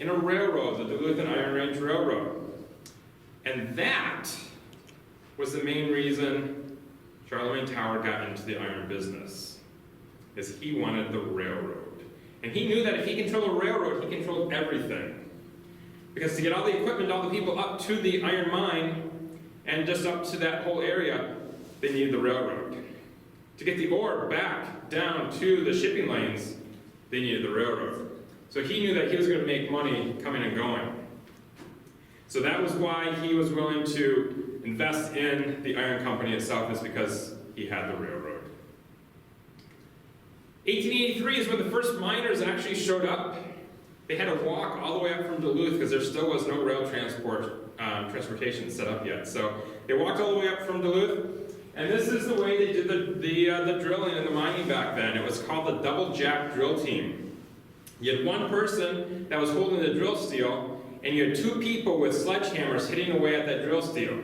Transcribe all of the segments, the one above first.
in a railroad, the Duluth and Iron Range Railroad. And that was the main reason Charlemagne Tower got into the iron business, is he wanted the railroad. And he knew that if he controlled a railroad, he controlled everything. Because to get all the equipment, all the people up to the iron mine, and just up to that whole area, they needed the railroad. To get the ore back down to the shipping lanes, they needed the railroad. So he knew that he was going to make money coming and going. So that was why he was willing to invest in the iron company itself, is because he had the railroad. 1883 is when the first miners actually showed up. They had to walk all the way up from Duluth because there still was no rail transportation set up yet. So they walked all the way up from Duluth, and this is the way they did the drilling and the mining back then. It was called the double jack drill team. You had one person that was holding the drill steel, and you had two people with sledgehammers hitting away at that drill steel.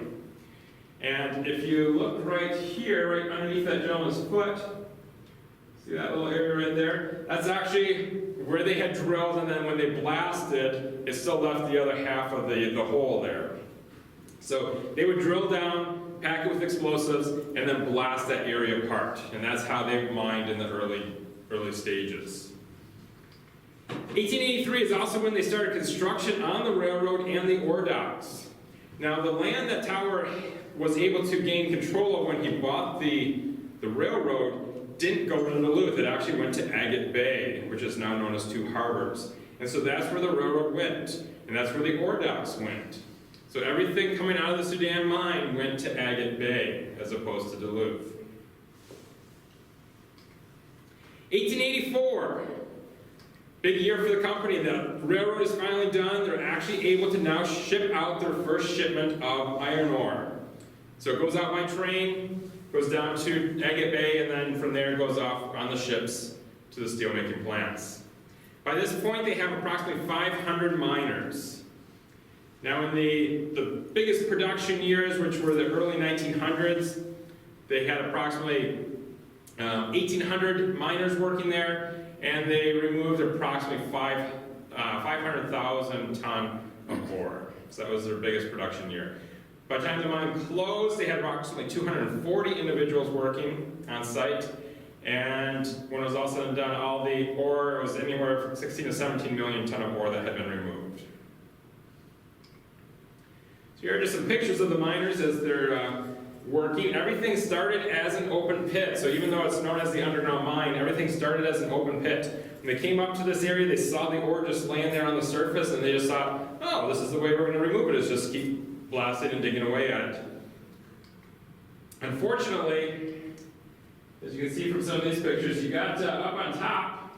And if you look right here, right underneath that gentleman's foot, see that little area right there? That's actually where they had drilled, and then when they blasted, it still left the other half of the hole there. So they would drill down, pack it with explosives, and then blast that area apart. And that's how they mined in the early stages. 1883 is also when they started construction on the railroad and the ore docks. Now, the land that Tower was able to gain control of when he bought the railroad didn't go to Duluth. It actually went to Agate Bay, which is now known as Two Harbors. And so that's where the railroad went, and that's where the ore docks went. So everything coming out of the Sudan mine went to Agate Bay, as opposed to Duluth. 1884. Big year for the company. The railroad is finally done. They're actually able to now ship out their first shipment of iron ore. So it goes out by train, goes down to Agate Bay, and then from there it goes off on the ships to the steelmaking plants. By this point, they have approximately 500 miners. Now in the biggest production years, which were the early 1900s, they had approximately 1,800 miners working there, and they removed approximately 500,000 ton of ore. So that was their biggest production year. By the time the mine closed, they had approximately 240 individuals working on site. And when it was all said and done, all the ore, it was anywhere from 16 to 17 million ton of ore that had been removed. So here are just some pictures of the miners as they're working. Everything started as an open pit. So even though it's known as the underground mine, everything started as an open pit. When they came up to this area, they saw the ore just laying there on the surface, and they just thought, oh, this is the way we're going to remove it, is just keep blasting and digging away at it. Unfortunately, as you can see from some of these pictures, you got up on top,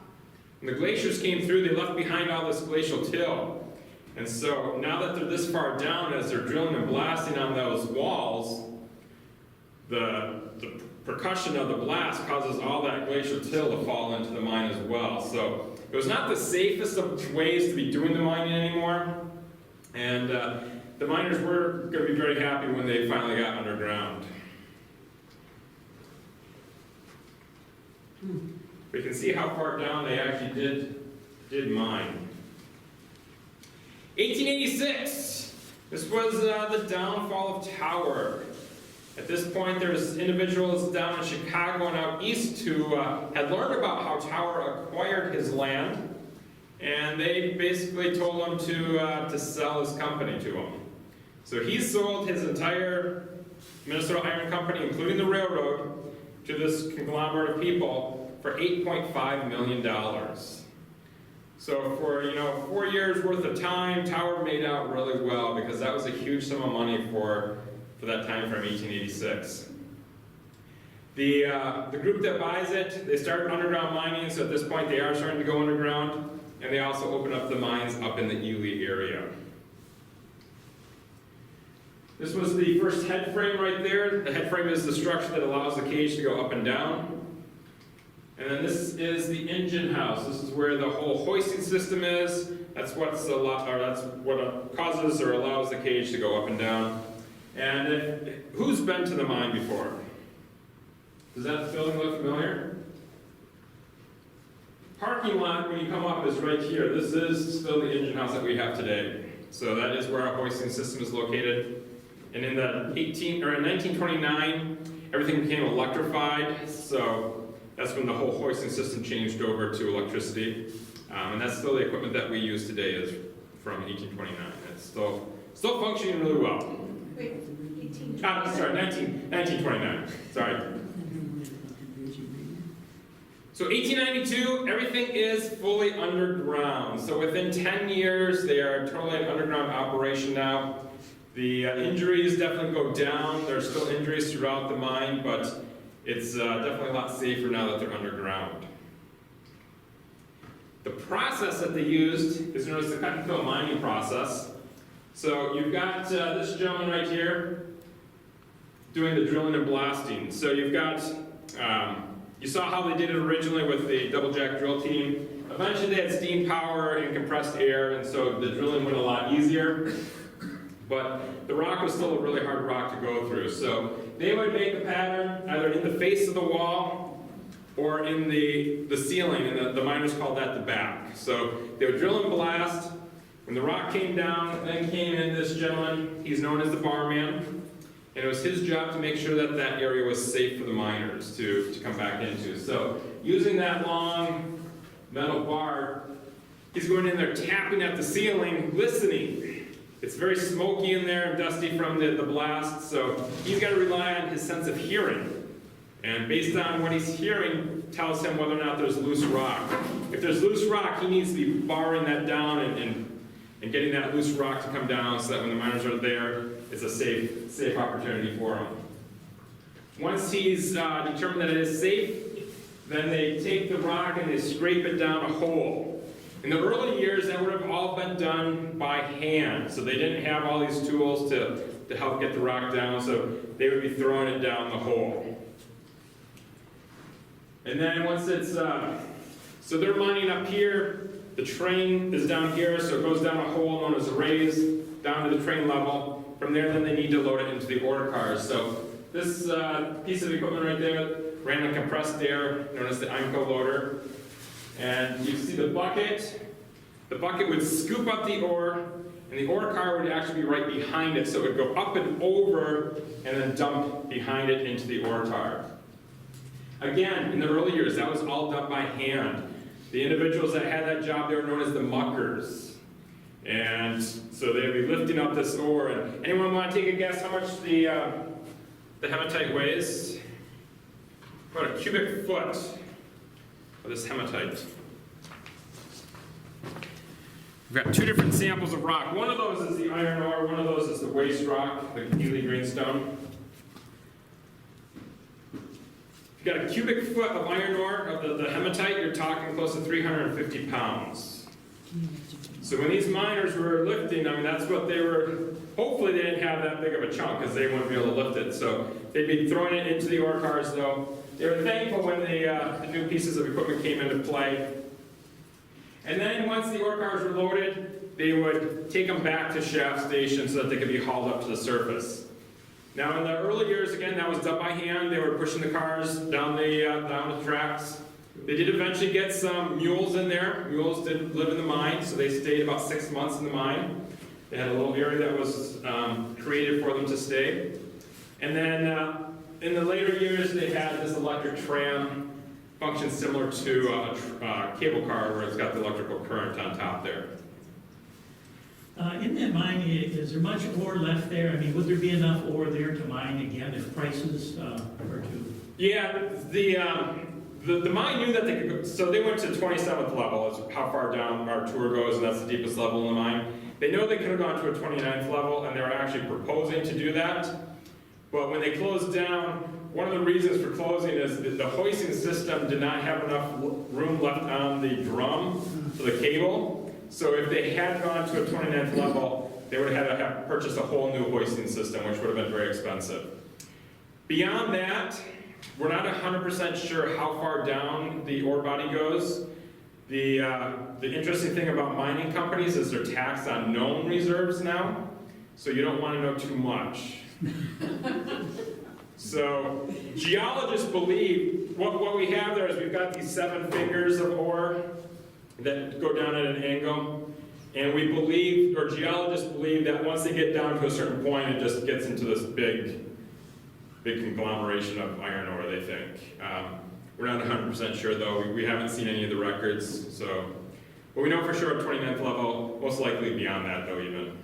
when the glaciers came through, they left behind all this glacial till. And so now that they're this far down, as they're drilling and blasting on those walls, the percussion of the blast causes all that glacial till to fall into the mine as well. So it was not the safest of ways to be doing the mining anymore. And the miners were going to be very happy when they finally got underground. We can see how far down they actually did mine. 1886. This was the downfall of Tower. At this point, there's individuals down in Chicago and out east who had learned about how Tower acquired his land, and they basically told him to sell his company to him. So he sold his entire Minnesota Iron Company, including the railroad, to this conglomerate of people for $8.5 million. So for 4 years worth of time, Tower made out really well, because that was a huge sum of money for that time frame, 1886. The group that buys it, they start underground mining, so at this point they are starting to go underground, and they also open up the mines up in the Ely area. This was the first head frame right there. The head frame is the structure that allows the cage to go up and down. And then this is the engine house. This is where the whole hoisting system is. That's what causes or allows the cage to go up and down. And who's been to the mine before? Does that building look familiar? parking lot, when you come up, is right here. This is still the engine house that we have today. So that is where our hoisting system is located. And in 1929, everything became electrified. So that's when the whole hoisting system changed over to electricity. And that's still the equipment that we use today is from 1829. It's still functioning really well. Wait, 1829? Sorry, 1929. Sorry. So 1892, everything is fully underground. So within 10 years, they are totally an underground operation now. The injuries definitely go down. There are still injuries throughout the mine, but it's definitely a lot safer now that they're underground. The process that they used is known as the cut and fill mining process. So you've got this gentleman right here doing the drilling and blasting. So you've got, you saw how they did it originally with the double jack drill team. Eventually they had steam power and compressed air, and so the drilling went a lot easier. But the rock was still a really hard rock to go through. So they would make a pattern either in the face of the wall or in the ceiling, and the miners called that the back. So they would drill and blast. When the rock came down, then came in this gentleman. He's known as the barman. And it was his job to make sure that that area was safe for the miners to come back into. So using that long metal bar, he's going in there tapping at the ceiling, listening. It's very smoky in there and dusty from the blast, so he's got to rely on his sense of hearing. And based on what he's hearing, tells him whether or not there's loose rock. If there's loose rock, he needs to be barring that down and getting that loose rock to come down so that when the miners are there, it's a safe opportunity for him. Once he's determined that it is safe, then they take the rock and they scrape it down a hole. In the early years, that would have all been done by hand, so they didn't have all these tools to help get the rock down, so they would be throwing it down the hole. And then once it's, so they're mining up here, the train is down here, so it goes down a hole known as a raise, down to the train level. From there, then they need to load it into the ore cars. So this piece of equipment right there ran on compressed air, known as the Encode Loader. And you see the bucket. The bucket would scoop up the ore, and the ore car would actually be right behind it, so it would go up and over, and then dump behind it into the ore car. Again, in the early years, that was all done by hand. The individuals that had that job, they were known as the muckers. And so they'd be lifting up this ore. And anyone want to take a guess how much the hematite weighs? About a cubic foot of this hematite. We've got two different samples of rock. One of those is the iron ore, one of those is the waste rock, the Healy greenstone. If you've got a cubic foot of iron ore, of the hematite, you're talking close to 350 pounds. So when these miners were lifting, I mean, that's what they were, hopefully they didn't have that big of a chunk because they wouldn't be able to lift it. So they'd be throwing it into the ore cars though. They were thankful when the new pieces of equipment came into play. And then once the ore cars were loaded, they would take them back to shaft station so that they could be hauled up to the surface. Now in the early years, again, that was done by hand. They were pushing the cars down the tracks. They did eventually get some mules in there. Mules did live in the mine, so they stayed about 6 months in the mine. They had a little area that was created for them to stay. And then in the later years, they had this electric tram function similar to a cable car where it's got the electrical current on top there. In that mine, is there much ore left there? I mean, would there be enough ore there to mine again if prices were to? Yeah, the mine knew that they could go, so they went to 27th level, is how far down our tour goes, and that's the deepest level in the mine. They know they could have gone to a 29th level, and they were actually proposing to do that. But when they closed down, one of the reasons for closing is that the hoisting system did not have enough room left on the drum for the cable. So if they had gone to a 29th level, they would have had to have purchased a whole new hoisting system, which would have been very expensive. Beyond that, we're not 100% sure how far down the ore body goes. The interesting thing about mining companies is they're taxed on known reserves now, so you don't want to know too much. So geologists believe, what we have there is we've got these 7 fingers of ore that go down at an angle. And we believe, or geologists believe, that once they get down to a certain point, it just gets into this big conglomeration of iron ore, they think. We're not 100% sure though. We haven't seen any of the records. So, but we know for sure at 29th level, most likely beyond that though even.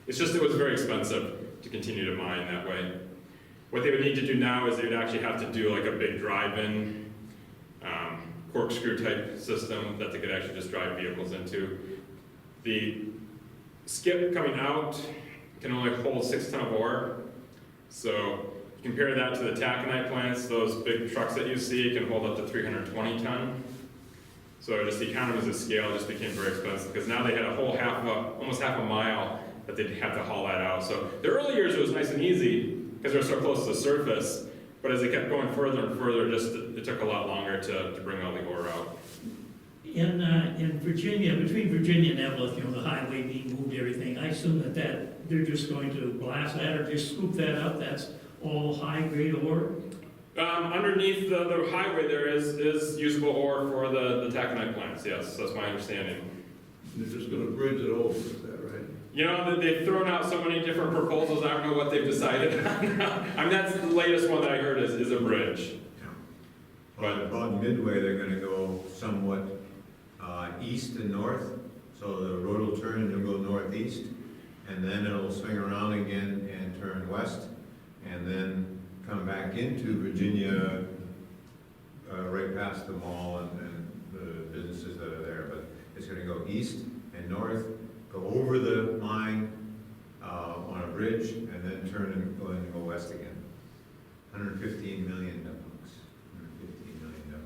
It's just it was very expensive to continue to mine that way. What they would need to do now is they would actually have to do like a big drive-in corkscrew type system that they could actually just drive vehicles into. The skip coming out can only hold 6 tons of ore. So you compare that to the taconite plants, those big trucks that you see can hold up to 320 ton. So just the economies of scale just became very expensive because now they had a whole almost half a mile that they'd have to haul that out. So the early years it was nice and easy because they were so close to the surface. But as they kept going further and further, it took a lot longer to bring all the ore out. In Virginia, between Virginia and Evelyn, the highway being moved, everything, I assume that they're just going to blast that or just scoop that up. That's all high-grade ore? Underneath the highway there is usable ore for the taconite plants, yes, that's my understanding. They're just gonna bridge it over, is that right? You know, they've thrown out so many different proposals, I don't know what they've decided on. I mean, that's the latest one that I heard is a bridge. But about midway, they're gonna go somewhat east and north, so the road will turn and it'll go northeast, and then it'll swing around again and turn west, and then come back into Virginia, right past the mall and the businesses that are there. But it's gonna go east and north, go over the mine on a bridge, and then turn and go west again. $115 million. $115 million.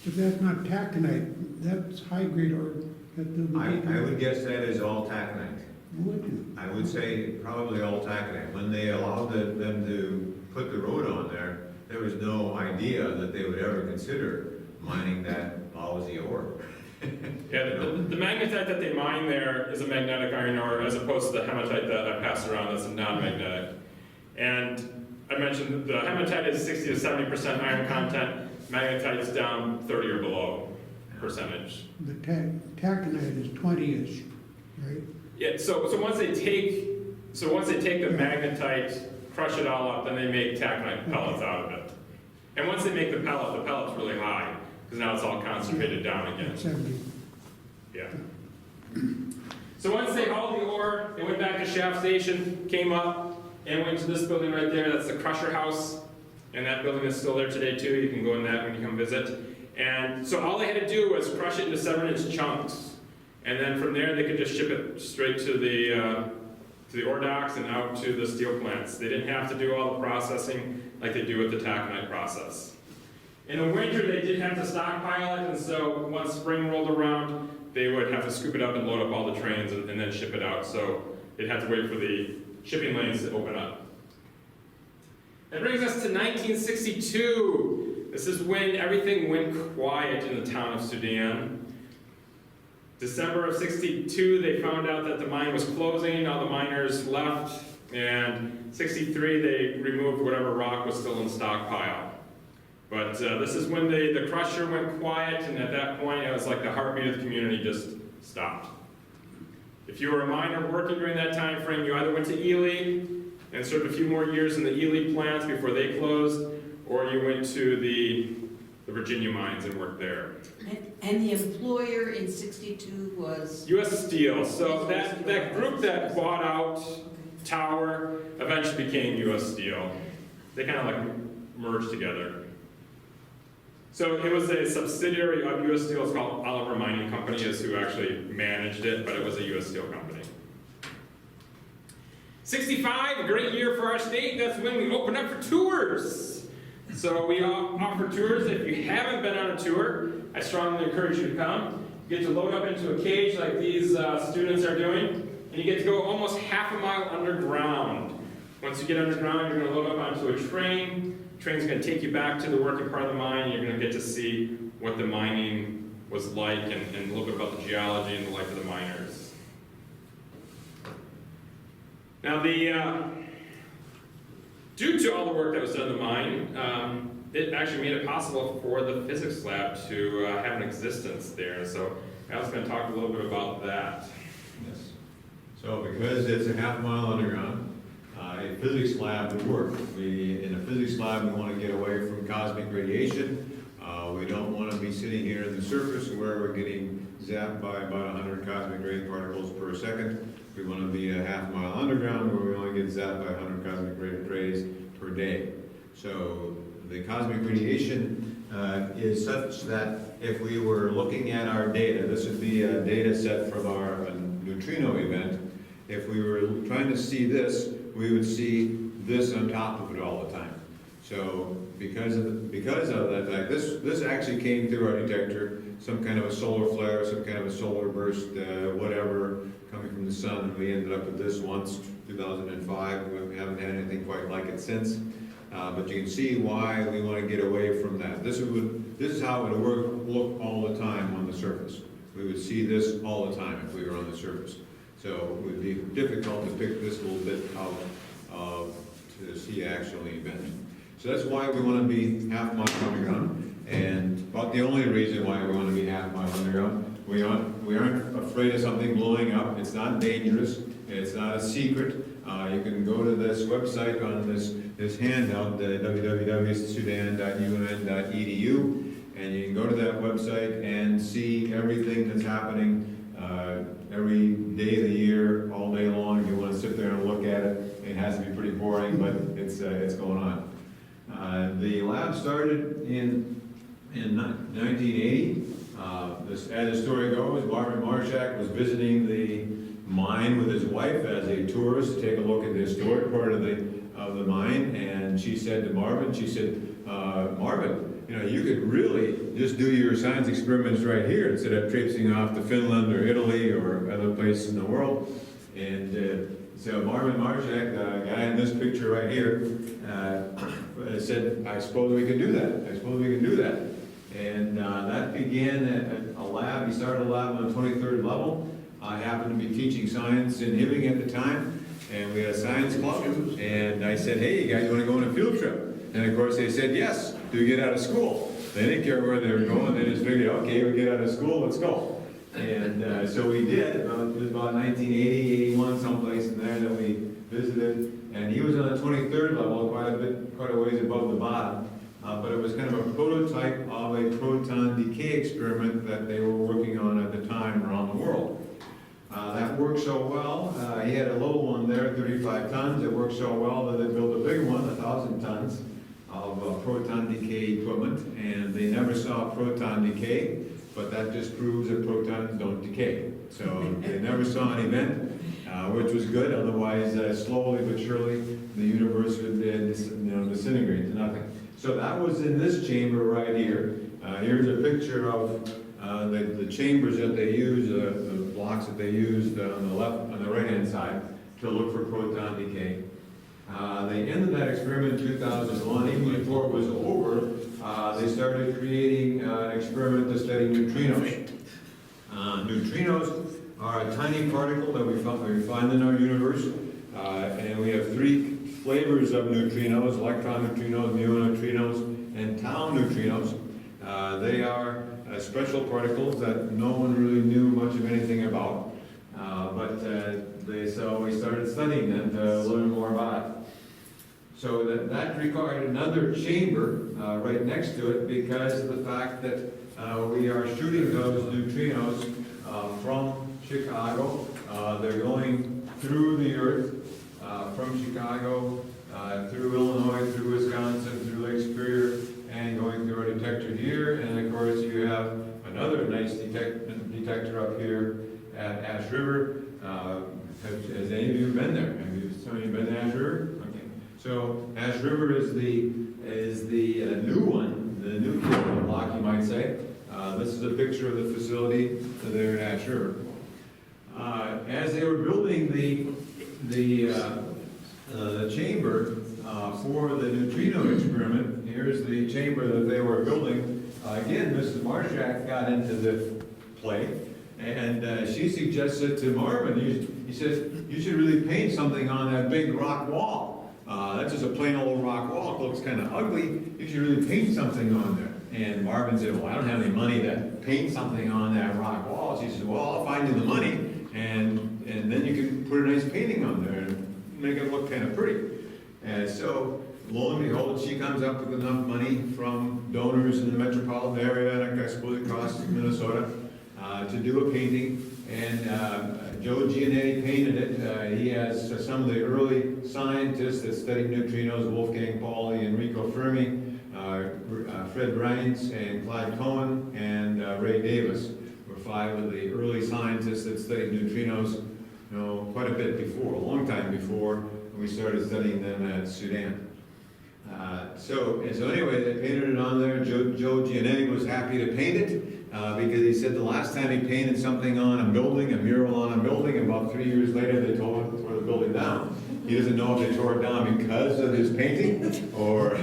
But that's not taconite, that's high-grade ore. I would guess that is all taconite. Would you? I would say probably all taconite. When they allowed them to put the road on there, there was no idea that they would ever consider mining that lousy ore. Yeah, the magnetite that they mine there is a magnetic iron ore as opposed to the hematite that I passed around that's a non-magnetic. And I mentioned the hematite is 60 to 70% iron content, magnetite is down 30 or below percentage. The taconite is 20-ish, right? Yeah, so once they take the magnetite, crush it all up, then they make taconite pellets out of it. And once they make the pellet's really high, because now it's all concentrated down again. 70. Yeah. So once they hauled the ore, they went back to Shaft Station, came up, and went to this building right there. That's the crusher house. And that building is still there today too. You can go in that when you come visit. And so all they had to do was crush it into 7-inch chunks. And then from there, they could just ship it straight to the ore docks and out to the steel plants. They didn't have to do all the processing like they do with the taconite process. In the winter, they did have to stockpile it, and so once spring rolled around, they would have to scoop it up and load up all the trains and then ship it out. So they'd have to wait for the shipping lanes to open up. That brings us to 1962. This is when everything went quiet in the town of Sudan. December of 62, they found out that the mine was closing, all the miners left, and 63, they removed whatever rock was still in stockpile. But this is when the crusher went quiet, and at that point, it was like the heartbeat of the community just stopped. If you were a miner working during that time frame, you either went to Ely and served a few more years in the Ely plants before they closed, or you went to the Virginia mines and worked there. And the employer in 62 was? U.S. Steel. So that group that bought out Tower eventually became U.S. Steel. They kind of like merged together. So it was a subsidiary of U.S. Steel. It's called Oliver Mining Company is who actually managed it, but it was a U.S. Steel company. 65, a great year for our state. That's when we opened up for tours. So we offer tours. If you haven't been on a tour, I strongly encourage you to come. You get to load up into a cage like these students are doing, and you get to go almost half a mile underground. Once you get underground, you're going to load up onto a train. The train's going to take you back to the working part of the mine. You're going to get to see what the mining was like and a little bit about the geology and the life of the miners. Now due to all the work that was done in the mine, it actually made it possible for the physics lab to have an existence there. So I was going to talk a little bit about that. Yes. So because it's a half-mile underground, a physics lab would work. In a physics lab, we want to get away from cosmic radiation. We don't want to be sitting here in the surface where we're getting zapped by about 100 cosmic ray particles per second. We want to be a half-mile underground where we only get zapped by 100 cosmic rays per day. So the cosmic radiation is such that if we were looking at our data, this would be a data set from our neutrino event. If we were trying to see this, we would see this on top of it all the time. So because of that fact, this actually came through our detector, some kind of a solar flare, some kind of a solar burst, whatever, coming from the sun, and we ended up with this once, 2005. We haven't had anything quite like it since. But you can see why we want to get away from that. This is how it would look all the time on the surface. We would see this all the time if we were on the surface. So it would be difficult to pick this little bit out to see actual event. So that's why we want to be half-mile underground, and about the only reason why we want to be half-mile underground. We aren't afraid of something blowing up. It's not dangerous. It's not a secret. You can go to this website on this handout, the www.sudan.un.edu, and you can go to that website and see everything that's happening every day of the year, all day long. If you want to sit there and look at it, it has to be pretty boring, but it's going on. The lab started in 1980. As the story goes, Marvin Marshak was visiting the mine with his wife as a tourist to take a look at the historic part of the mine, and she said to Marvin, Marvin, you know, you could really just do your science experiments right here instead of traipsing off to Finland or Italy or other places in the world. And so Marvin Marshak, the guy in this picture right here, said, I suppose we can do that. I suppose we can do that. And that began at a lab. He started a lab on the 23rd level. I happened to be teaching science in Hibbing at the time, and we had a science club. And I said, hey, you guys want to go on a field trip? And of course they said yes, to get out of school. They didn't care where they were going. They just figured, okay, we get out of school, let's go. And so we did. It was about 1980, 81, someplace in there that we visited. And he was on the 23rd level, quite a ways above the bottom. But it was kind of a prototype of a proton decay experiment that they were working on at the time around the world. That worked so well. He had a little one there, 35 tons. It worked so well that they built a bigger one, 1,000 tons of proton decay equipment. And they never saw proton decay, but that just proves that protons don't decay. So they never saw an event, which was good. Otherwise, slowly but surely, the universe would disintegrate to nothing. So that was in this chamber right here. Here's a picture of the chambers that they use, the blocks that they used on the right-hand side to look for proton decay. They ended that experiment in 2001. Even before it was over, they started creating an experiment to study neutrinos. Neutrinos are a tiny particle that we find in our universe, and we have three flavors of neutrinos: electron neutrinos, muon neutrinos, and tau neutrinos. They are special particles that no one really knew much of anything about, so we started studying them to learn more about it. So that required another chamber right next to it because of the fact that we are shooting those neutrinos from Chicago. They're going through the Earth, from Chicago, through Illinois, through Wisconsin, through Lake Superior, and going through a detector here. And of course you have another nice detector up here at Ash River. Has any of you been there? Some of you been to Ash River? Okay. So Ash River is the new one, the new block, you might say. This is a picture of the facility there at Ash River. As they were building the chamber for the neutrino experiment, here's the chamber that they were building. Again, Mrs. Marshak got into the play, and she suggested to Marvin, he says, you should really paint something on that big rock wall that's just a plain old rock wall, it looks kind of ugly, you should really paint something on there. And Marvin said, well, I don't have any money to paint something on that rock wall. She said, well, I'll find you the money, and then you can put a nice painting on there and make it look kind of pretty. And so, lo and behold, she comes up with enough money from donors in the metropolitan area, and I suppose across Minnesota, to do a painting. And Joe Giannetti painted it. He has some of the early scientists that studied neutrinos, Wolfgang Pauli, Enrico Fermi, Fred Rines, and Clyde Cohen, and Ray Davis were 5 of the early scientists that studied neutrinos, quite a bit before, a long time before we started studying them at Sudan. So anyway, they painted it on there. Joe Giannetti was happy to paint it because he said the last time he painted something on a building, a mural on a building, about 3 years later they told him to tore the building down. He doesn't know if they tore it down because of his painting or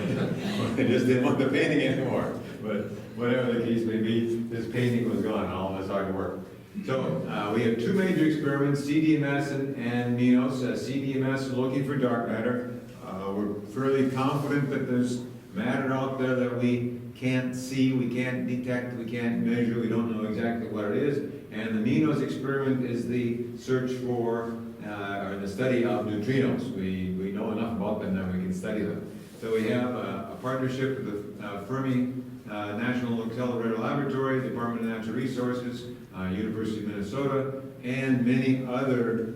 they just didn't want the painting anymore. But whatever the case may be, his painting was gone, all of his hard work. So we have 2 major experiments, CDMS and Aminos. CDMS, we're looking for dark matter. We're fairly confident that there's matter out there that we can't see, we can't detect, we can't measure, we don't know exactly what it is. And the Aminos experiment is the search for, or the study of neutrinos. We know enough about them that we can study them. So we have a partnership with the Fermi National Accelerator Laboratory, Department of Natural Resources, University of Minnesota, and many other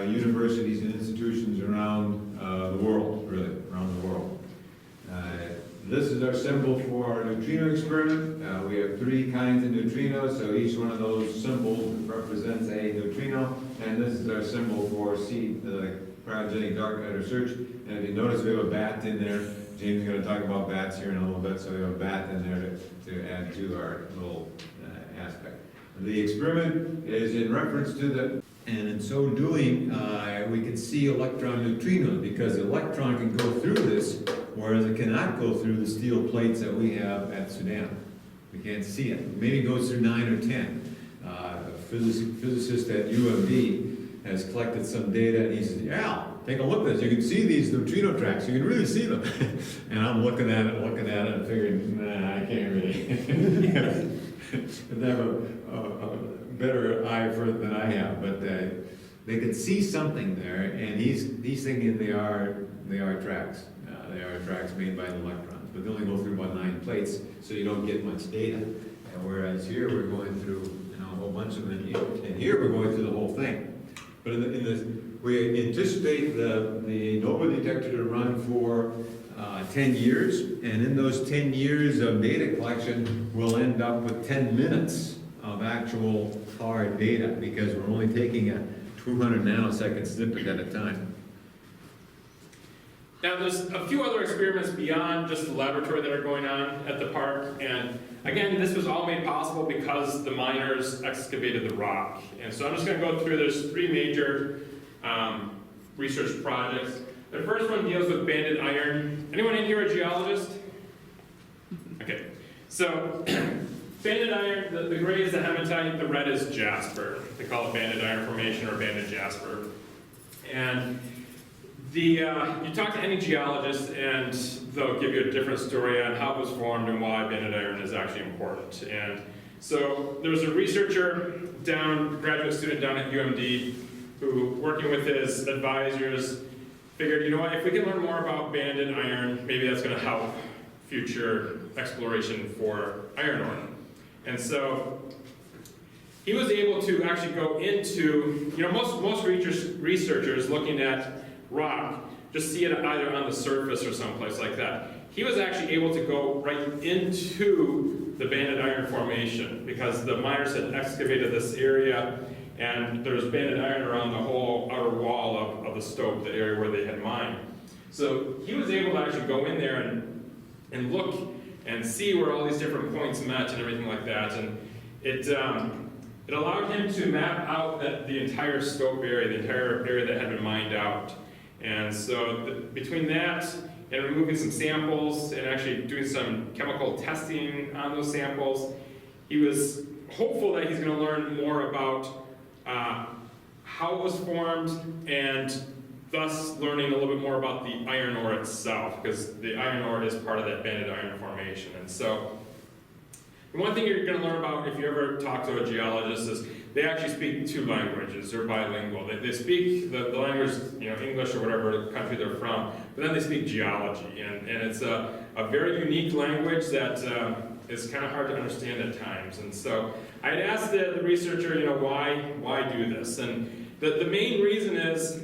universities and institutions around the world, really, around the world. This is our symbol for our neutrino experiment. We have 3 kinds of neutrinos, so each one of those symbols represents a neutrino, and this is our symbol for the cryogenic dark matter search. And if you notice, we have a bat in there. James is going to talk about bats here in a little bit, so we have a bat in there to add to our little aspect. The experiment is in reference to the, and in so doing, we can see electron neutrinos because the electron can go through this, whereas it cannot go through the steel plates that we have at Sudan. We can't see it. Maybe it goes through 9 or 10. A physicist at UMD has collected some data, and he says, Al, take a look at this. You can see these neutrino tracks. You can really see them. And I'm looking at it, and figuring, nah, I can't really. They have a better eye for it than I have, but they could see something there, and he's thinking they are tracks. They are tracks made by the electrons, but they only go through about 9 plates, so you don't get much data. And whereas here we're going through a whole bunch of them, and here we're going through the whole thing. But we anticipate the NOVA detector to run for 10 years, and in those 10 years of data collection, we'll end up with 10 minutes of actual hard data because we're only taking a 200 nanosecond snippet at a time. Now, there's a few other experiments beyond just the laboratory that are going on at the park, and again, this was all made possible because the miners excavated the rock. And so I'm just going to go through, there's 3 major research projects. The first one deals with banded iron. Anyone in here a geologist? Okay, so banded iron, the gray is the hematite, the red is jasper. They call it banded iron formation or banded jasper. And you talk to any geologist and they'll give you a different story on how it was formed and why banded iron is actually important. And so there was a researcher graduate student down at UMD who, working with his advisors, figured, you know what, if we can learn more about banded iron, maybe that's going to help future exploration for iron ore. And so he was able to actually go into, most researchers looking at rock just see it either on the surface or someplace like that. He was actually able to go right into the banded iron formation because the miners had excavated this area and there's banded iron around the whole outer wall of the stope, the area where they had mined. So he was able to actually go in there and look and see where all these different points met and everything like that. And it allowed him to map out the entire stope area, the entire area that had been mined out. And so between that and removing some samples and actually doing some chemical testing on those samples, he was hopeful that he's going to learn more about how it was formed and thus learning a little bit more about the iron ore itself, because the iron ore is part of that banded iron formation. And so, the one thing you're going to learn about if you ever talk to a geologist is they actually speak two languages. They're bilingual. They speak the language, English or whatever country they're from, but then they speak geology. And it's a very unique language that is kind of hard to understand at times. And so I'd asked the researcher, why do this? And the main reason is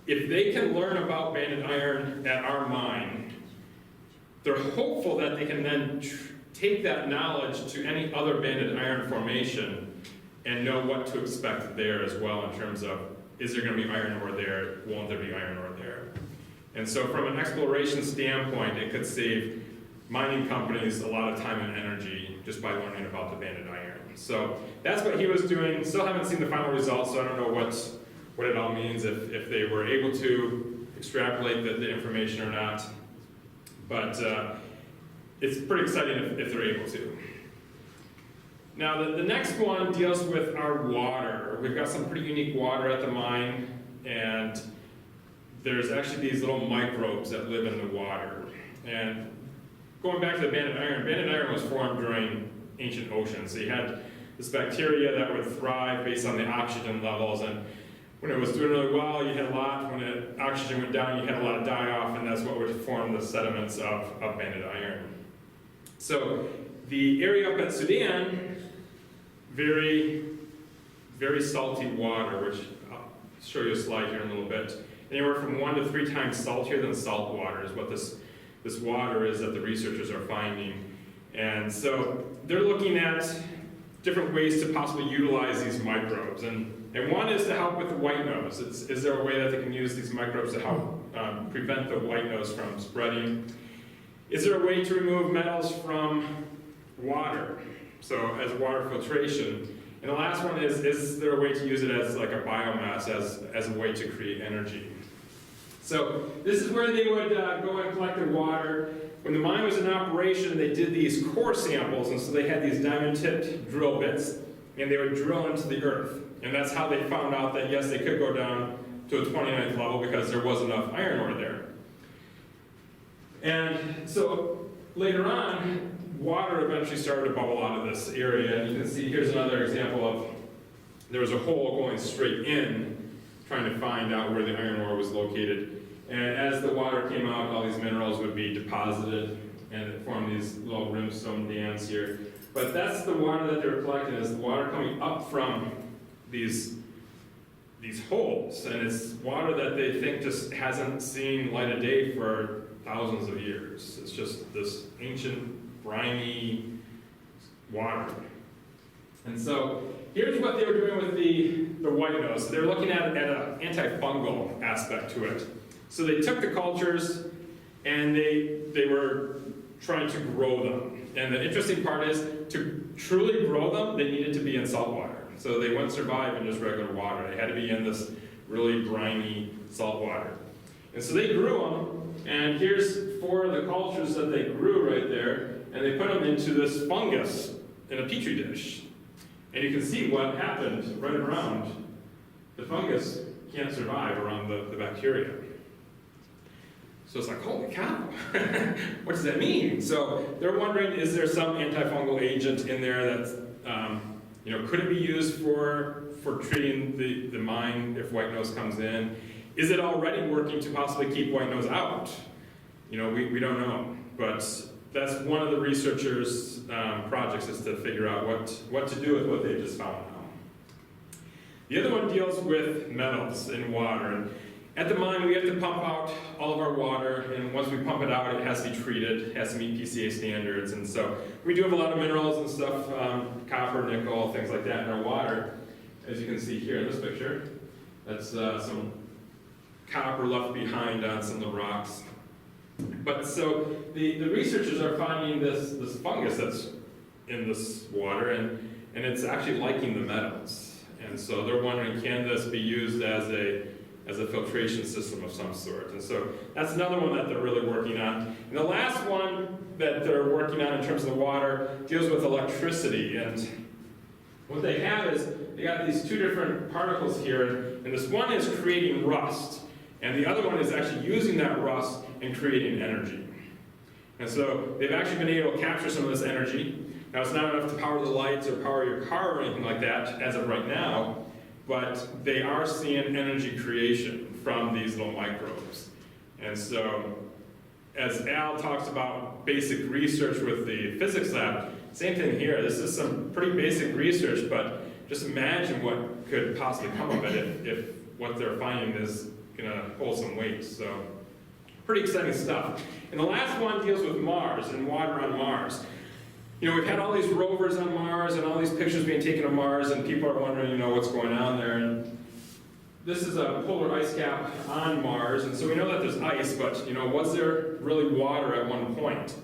if they can learn about banded iron at our mine, they're hopeful that they can then take that knowledge to any other banded iron formation and know what to expect there as well in terms of, is there going to be iron ore there, won't there be iron ore there? And so from an exploration standpoint, it could save mining companies a lot of time and energy just by learning about the banded iron. So that's what he was doing. Still haven't seen the final results, so I don't know what it all means, if they were able to extrapolate the information or not. But it's pretty exciting if they're able to. Now, the next one deals with our water. We've got some pretty unique water at the mine, and there's actually these little microbes that live in the water. And going back to the banded iron was formed during ancient oceans. So you had this bacteria that would thrive based on the oxygen levels, and when it was doing really well, you had a lot. When the oxygen went down, you had a lot of die-off, and that's what would form the sediments of banded iron. So the area up at Sudan, very, very salty water, which I'll show you a slide here in a little bit. Anywhere from 1 to 3 times saltier than salt water is what this water is that the researchers are finding. And so they're looking at different ways to possibly utilize these microbes. And one is to help with the white nose. Is there a way that they can use these microbes to help prevent the white nose from spreading? Is there a way to remove metals from water? So as water filtration. And the last one is there a way to use it as like a biomass, as a way to create energy? So this is where they would go and collect their water. When the mine was in operation, they did these core samples, and so they had these diamond-tipped drill bits, and they would drill into the earth. And that's how they found out that, yes, they could go down to a 29th level because there was enough iron ore there. And so later on, water eventually started to bubble out of this area. And you can see here's another example of there was a hole going straight in, trying to find out where the iron ore was located. And as the water came out, all these minerals would be deposited, and it formed these little rimstone dams here. But that's the water that they're collecting, is the water coming up from these holes. And it's water that they think just hasn't seen light of day for thousands of years. It's just this ancient, briny water. And so here's what they were doing with the white nose. So they were looking at an antifungal aspect to it. So they took the cultures and they were trying to grow them. And the interesting part is, to truly grow them, they needed to be in salt water. So they wouldn't survive in just regular water. They had to be in this really briny salt water. And so they grew them, and here's 4 of the cultures that they grew right there, and they put them into this fungus in a petri dish. And you can see what happened right around. The fungus can't survive around the bacteria. So it's like, holy cow, what does that mean? So they're wondering, is there some antifungal agent in there that's, could it be used for treating the mine if white nose comes in? Is it already working to possibly keep white nose out? We don't know, but that's one of the researchers' projects, is to figure out what to do with what they just found out. The other one deals with metals in water. And at the mine, we have to pump out all of our water, and once we pump it out, it has to be treated, it has to meet PCA standards. And so we do have a lot of minerals and stuff, copper, nickel, things like that in our water. As you can see here in this picture, that's some copper left behind on some of the rocks. But so the researchers are finding this fungus that's in this water, and it's actually liking the metals. And so they're wondering, can this be used as a filtration system of some sort? And so that's another one that they're really working on. And the last one that they're working on in terms of the water deals with electricity. And what they have is, they got these 2 different particles here, and this one is creating rust. And the other one is actually using that rust and creating energy. And so they've actually been able to capture some of this energy. Now it's not enough to power the lights or power your car or anything like that as of right now, but they are seeing energy creation from these little microbes. And so, as Al talks about basic research with the physics lab, same thing here. This is some pretty basic research, but just imagine what could possibly come of it if what they're finding is going to hold some weight. So, pretty exciting stuff. And the last one deals with Mars and water on Mars. You know, we've had all these rovers on Mars and all these pictures being taken of Mars, and people are wondering, you know, what's going on there. And this is a polar ice cap on Mars, and so we know that there's ice, but, you know, was there really water at one point?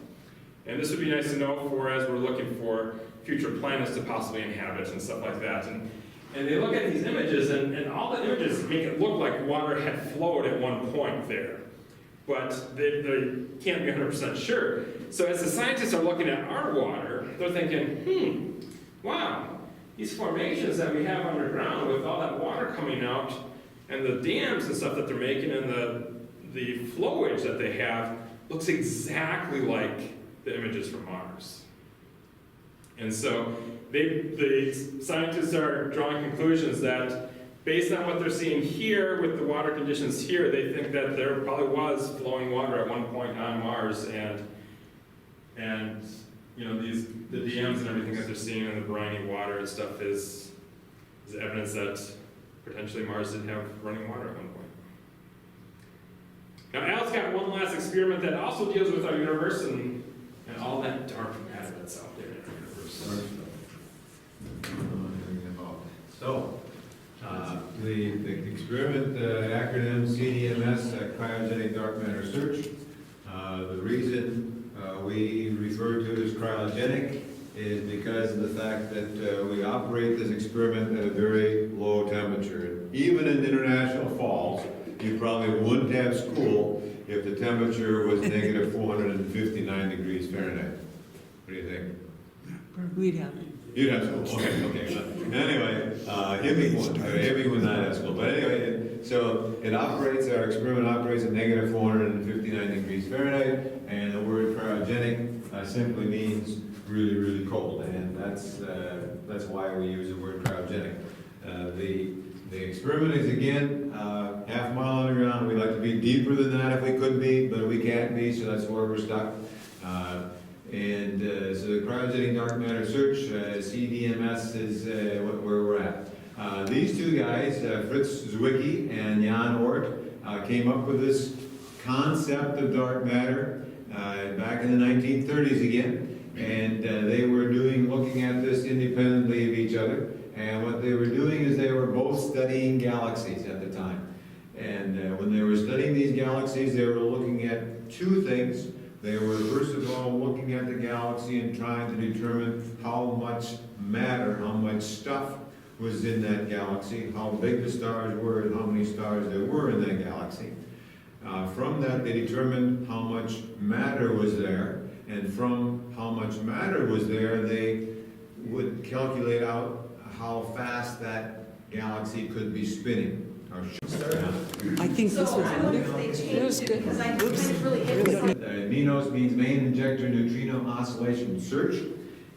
And this would be nice to know for as we're looking for future planets to possibly inhabit and stuff like that. And they look at these images, and all the images make it look like water had flowed at one point there. But they can't be 100% sure. So as the scientists are looking at our water, they're thinking, wow, these formations that we have underground with all that water coming out and the dams and stuff that they're making and the flowage that they have looks exactly like the images from Mars. And so the scientists are drawing conclusions that based on what they're seeing here with the water conditions here, they think that there probably was flowing water at one point on Mars, and you know, the dams and everything that they're seeing in the briny water and stuff is evidence that potentially Mars did have running water at one point. Now Al's got one last experiment that also deals with our universe and all that dark matter that's out there in our universe. So, the experiment acronym CDMS, cryogenic dark matter search. The reason we refer to it as cryogenic is because of the fact that we operate this experiment at a very low temperature. Even in international falls, you probably wouldn't have school if the temperature was negative 459 degrees Fahrenheit. What do you think? We'd have it. You'd have school, okay. Anyway, Hibbing would not have school. But anyway, so our experiment operates at negative 459 degrees Fahrenheit, and the word cryogenic simply means really, really cold, and that's why we use the word cryogenic. The experiment is, again, half a mile underground. We'd like to be deeper than that if we could be, but we can't be, so that's where we're stuck. So the cryogenic dark matter search, CDMS, is where we're at. These two guys, Fritz Zwicky and Jan Oort, came up with this concept of dark matter back in the 1930s again, and they were looking at this independently of each other. And what they were doing is they were both studying galaxies at the time. And when they were studying these galaxies, they were looking at two things. They were, first of all, looking at the galaxy and trying to determine how much matter, how much stuff was in that galaxy, how big the stars were, and how many stars there were in that galaxy. From that, they determined how much matter was there, and from how much matter was there, they would calculate out how fast that galaxy could be spinning. I think this was So I wonder if wonderful. they It was changed it, good. because I kind of really hit something. Aminos means main injector neutrino oscillation search,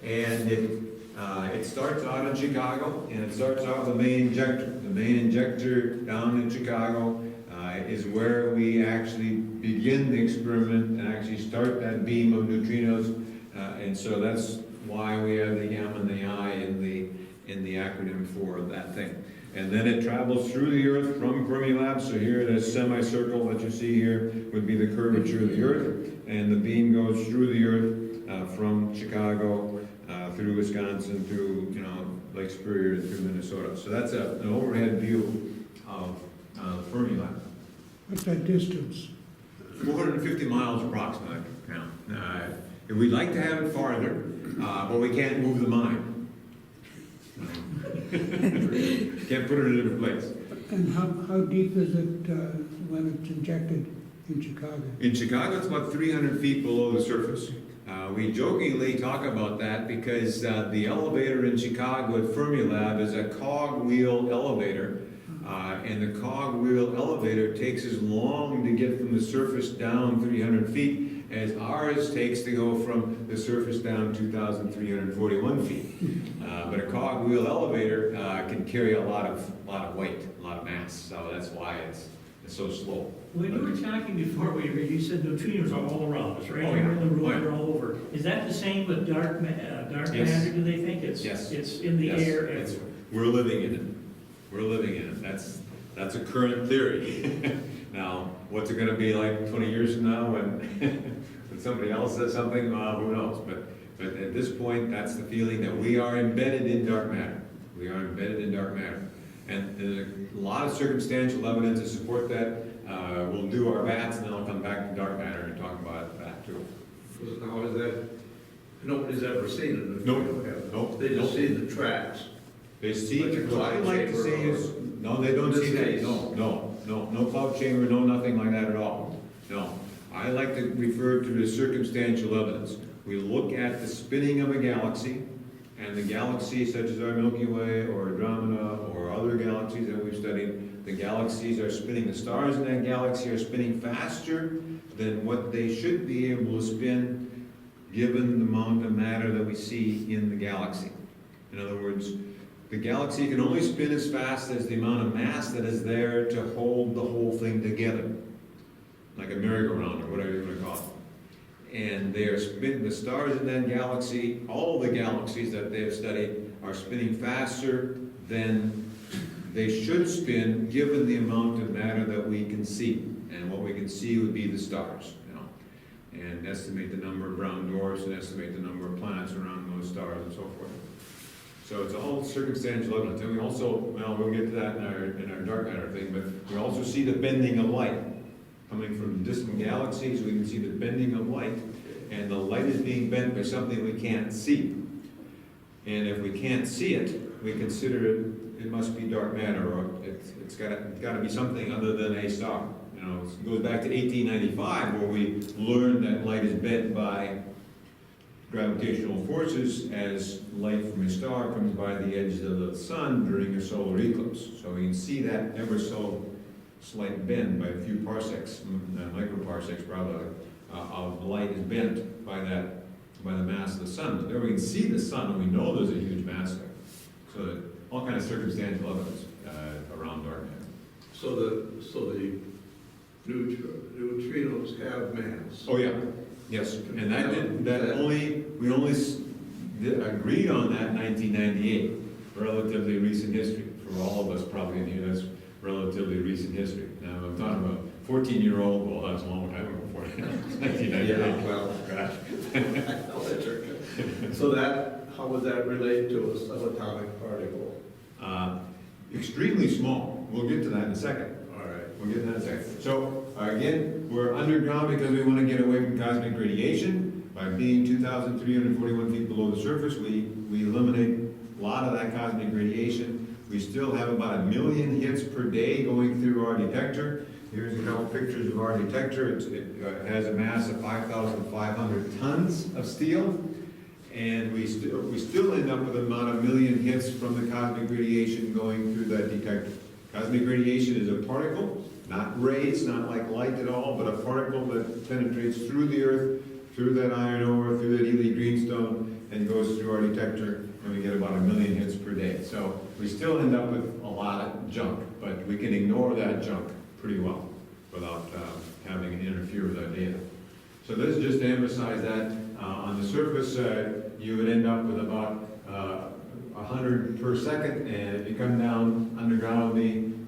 and it starts out in Chicago, and it starts out with the main injector. The main injector down in Chicago is where we actually begin the experiment and actually start that beam of neutrinos, and so that's why we have the M and the I in the acronym for that thing. And then it travels through the Earth from Fermilab. So here, this semicircle that you see here would be the curvature of the Earth, and the beam goes through the Earth from Chicago through Wisconsin, through Lake Superior, and through Minnesota. So that's an overhead view of Fermilab. What's that distance? 450 miles approximately. We'd like to have it farther, but we can't move the mine. Can't put it in a different place. And how deep is it when it's injected in Chicago? In Chicago, it's about 300 feet below the surface. We jokingly talk about that because the elevator in Chicago at Fermilab is a cogwheel elevator And the cogwheel elevator takes as long to get from the surface down 300 feet as ours takes to go from the surface down 2,341 feet. But a cogwheel elevator can carry a lot of weight, a lot of mass, so that's why it's so slow. When you were talking before, you said neutrinos are all around us, right? Oh, yeah. Here in the room, Oh, yeah. they're all over. Is that the same with dark Yes. matter, do they think? Yes. It's in the Yes, air it's- everywhere. We're living in it. We're living in it. That's a current theory. Now, what's it gonna be like 20 years from now when, when somebody else says something? Who knows? But at this point, that's the feeling that we are embedded in dark matter. We are embedded in dark matter. And there's a lot of circumstantial evidence to support that. We'll do our bats and then I'll come back to dark matter and talk about that too. Now, is that, nobody's ever seen it? Nope. They just see the tracks. They see, Like a what I cloud like to chamber say or- is, no, they don't In see this that, case. no cloud chamber, no nothing like that at all. No, I like to refer to it as circumstantial evidence. We look at the spinning of a galaxy, and the galaxies such as our Milky Way or Andromeda or other galaxies that we've studied, the galaxies are spinning, the stars in that galaxy are spinning faster than what they should be able to spin given the amount of matter that we see in the galaxy. In other words, the galaxy can only spin as fast as the amount of mass that is there to hold the whole thing together, like a merry-go-round or whatever you want to call it. And they are spinning, the stars in that galaxy, all the galaxies that they have studied, are spinning faster than they should spin given the amount of matter that we can see. And what we can see would be the stars, you know, and estimate the number of brown dwarfs and estimate the number of planets around those stars and so forth. So it's all circumstantial evidence. And we also, well, we'll get to that in our dark matter thing, but we also see the bending of light. Coming from distant galaxies, we can see the bending of light, and the light is being bent by something we can't see. And if we can't see it, we consider it must be dark matter, or it's got to be something other than a star. You know, it goes back to 1895, where we learned that light is bent by gravitational forces as light from a star comes by the edge of the sun during a solar eclipse. So we can see that ever so slight bend by a few parsecs, microparsecs probably, of light is bent by the mass of the sun. But there we can see the sun and we know there's a huge mass there. So that all kind of circumstantial evidence around dark matter. So the neutrinos have mass. Oh yeah, yes, and we only agreed on that in 1998, relatively recent history. For all of us probably in here, that's relatively recent history. Now, I'm talking about 14-year-old, well, that's a long time ago, 1998. Yeah, well, Gosh. So that, how would that relate to a subatomic particle? Extremely small. We'll get to that in a second. All right. We'll get to that in a second. So, again, we're underground because we want to get away from cosmic radiation. By being 2,341 feet below the surface, we eliminate a lot of that cosmic radiation. We still have about 1 million hits per day going through our detector. Here's a couple pictures of our detector. It has a mass of 5,500 tons of steel. And we still end up with about 1 million hits from the cosmic radiation going through that detector. Cosmic radiation is a particle, not rays, not like light at all, but a particle that penetrates through the Earth, through that iron ore, through that Ely greenstone, and goes through our detector, and we get about 1 million hits per day. So we still end up with a lot of junk, but we can ignore that junk pretty well without having it interfere with our data. So this is just to emphasize that on the surface, you would end up with about 100 per second, and if you come down underground,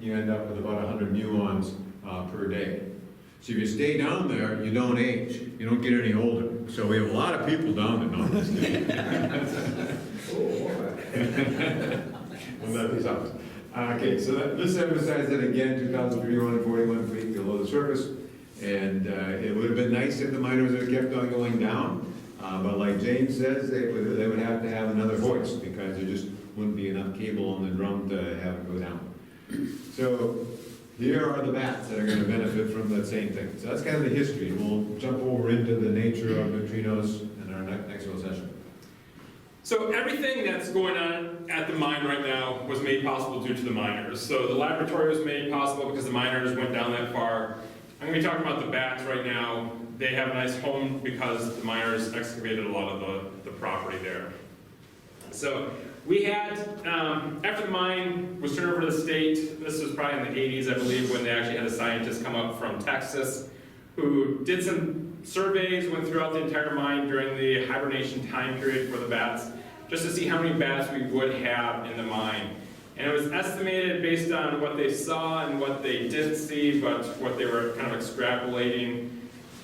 you end up with about 100 muons per day. So if you stay down there, you don't age. You don't get any older. So we have a lot of people down there. No, well, that is something. Okay, so let's emphasize that again, 2,341 feet below the surface. And it would have been nice if the miners had kept on going down. But like James says, they would have to have another voice because there just wouldn't be enough cable on the drum to have it go down. So here are the bats that are going to benefit from that same thing. So that's kind of the history. We'll jump over into the nature of neutrinos in our next little session. So everything that's going on at the mine right now was made possible due to the miners. So the laboratory was made possible because the miners went down that far. I'm going to be talking about the bats right now. They have a nice home because the miners excavated a lot of the property there. So we had, after the mine was turned over to the state, this was probably in the 80s, I believe, when they actually had a scientist come up from Texas who did some surveys, went throughout the entire mine during the hibernation time period for the bats, just to see how many bats we would have in the mine. And it was estimated based on what they saw and what they didn't see, but what they were kind of extrapolating.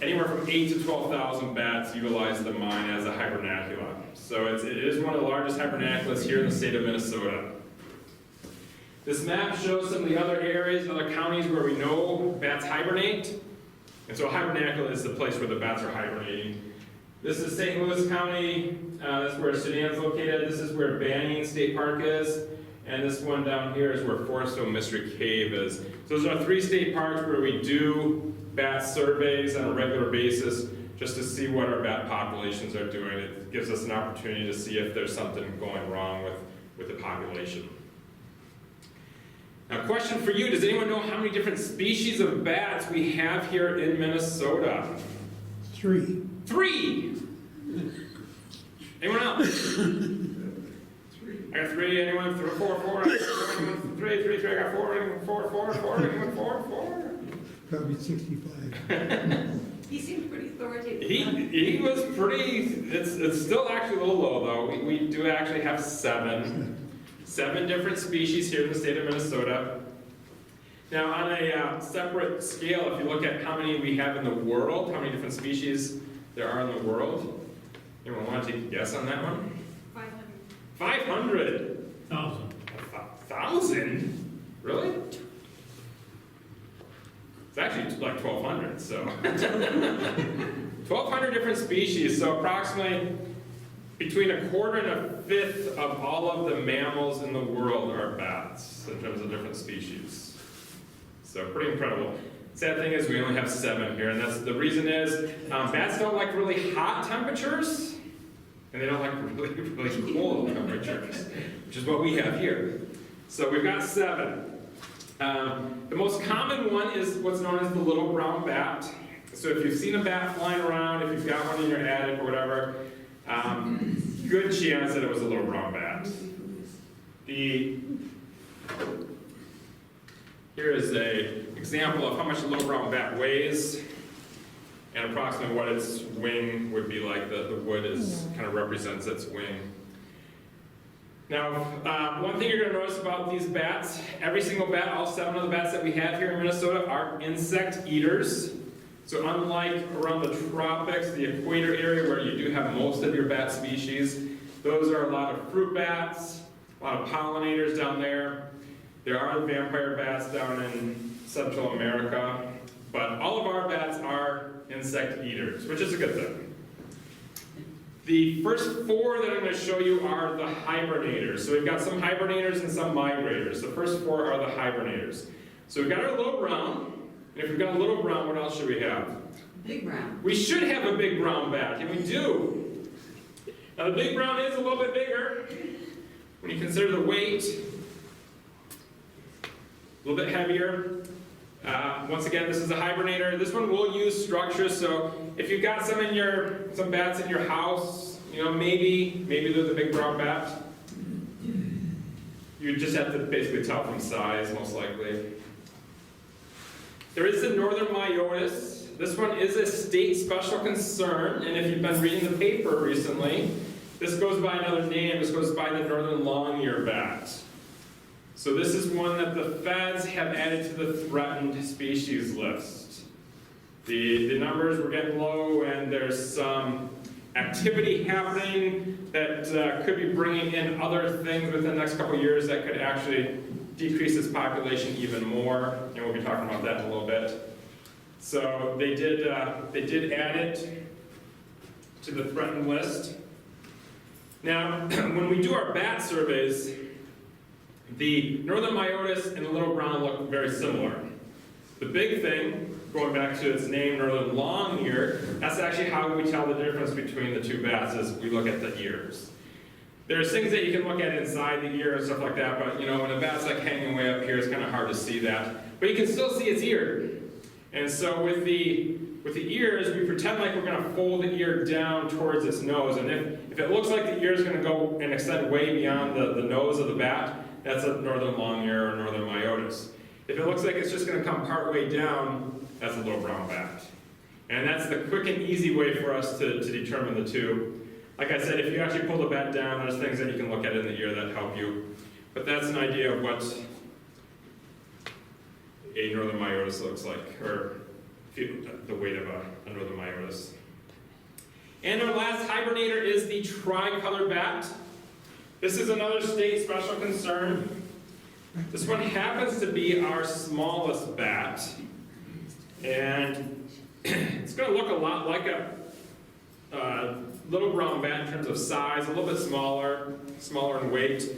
Anywhere from 8,000 to 12,000 bats utilize the mine as a hibernacula. So it is one of the largest hibernaculas here in the state of Minnesota. This map shows some of the other areas, other counties where we know bats hibernate. And so a hibernacula is the place where the bats are hibernating. This is St. Louis County. This is where Sudan is located. This is where Banning State Park is. And this one down here is where Forestdale Mystery Cave is. So those are 3 state parks where we do bat surveys on a regular basis just to see what our bat populations are doing. It gives us an opportunity to see if there's something going wrong with the population. Now, question for you, does anyone know how many different species of bats we have here in Minnesota? 3. 3! Anyone else? I got 3, anyone? 4, 4, I got 3, I got 4, anyone? 4, anyone? 4? Probably 65. He seemed pretty authoritative. He was pretty, it's still actually a little low though. We do actually have 7 different species here in the state of Minnesota. Now on a separate scale, if you look at how many we have in the world, how many different species there are in the world, anyone want to take a guess on that one? 500. 1,000. 1,000? Really? It's actually like 1,200, so. 1,200 different species, so approximately between a quarter and a fifth of all of the mammals in the world are bats in terms of different species. So pretty incredible. Sad thing is we only have 7 here, and that's the reason is bats don't like really hot temperatures, and they don't like really cold temperatures, which is what we have here. So we've got 7. The most common one is what's known as the little brown bat. So if you've seen a bat flying around, if you've got one in your attic or whatever, good chance that it was a little brown bat. Here is an example of how much a little brown bat weighs, and approximately what its wing would be like. The wood kind of represents its wing. Now, one thing you're going to notice about these bats, every single bat, all 7 of the bats that we have here in Minnesota are insect eaters. So unlike around the tropics, the equator area where you do have most of your bat species, those are a lot of fruit bats, a lot of pollinators down there. There are vampire bats down in Central America, but all of our bats are insect eaters, which is a good thing. The first 4 that I'm going to show you are the hibernators. So we've got some hibernators and some migrators. The first 4 are the hibernators. So we've got our little brown, and if we've got a little brown, what else should we have? Big brown. We should have a big brown bat, and we do. Now the big brown is a little bit bigger when you consider the weight. A little bit heavier. Once again, this is a hibernator. This one will use structures, so if you've got some bats in your house, maybe they're the big brown bat. You just have to basically tell from size, most likely. There is the northern Myotis. This one is a state special concern, and if you've been reading the paper recently, this goes by another name. This goes by the northern long-eared bat. So this is one that the feds have added to the threatened species list. The numbers were getting low, and there's some activity happening that could be bringing in other things within the next couple of years that could actually decrease its population even more, and we'll be talking about that in a little bit. So they did add it to the threatened list. Now, when we do our bat surveys, the northern Myotis and the little brown look very similar. The big thing, going back to its name, northern long-eared, that's actually how we tell the difference between the 2 bats is we look at the ears. There's things that you can look at inside the ear and stuff like that, but you know, when a bat's like hanging way up here, it's kind of hard to see that. But you can still see its ear. And so with the ears, we pretend like we're going to fold the ear down towards its nose. And if it looks like the ear is going to go and extend way beyond the nose of the bat, that's a northern long ear or northern Myotis. If it looks like it's just going to come part way down, that's a little brown bat. And that's the quick and easy way for us to determine the two. Like I said, if you actually pull the bat down, there's things that you can look at in the ear that help you. But that's an idea of what a northern Myotis looks like, or the weight of a northern Myotis. And our last hibernator is the tricolor bat. This is another state special concern. This one happens to be our smallest bat. And it's going to look a lot like a little brown bat in terms of size, a little bit smaller in weight.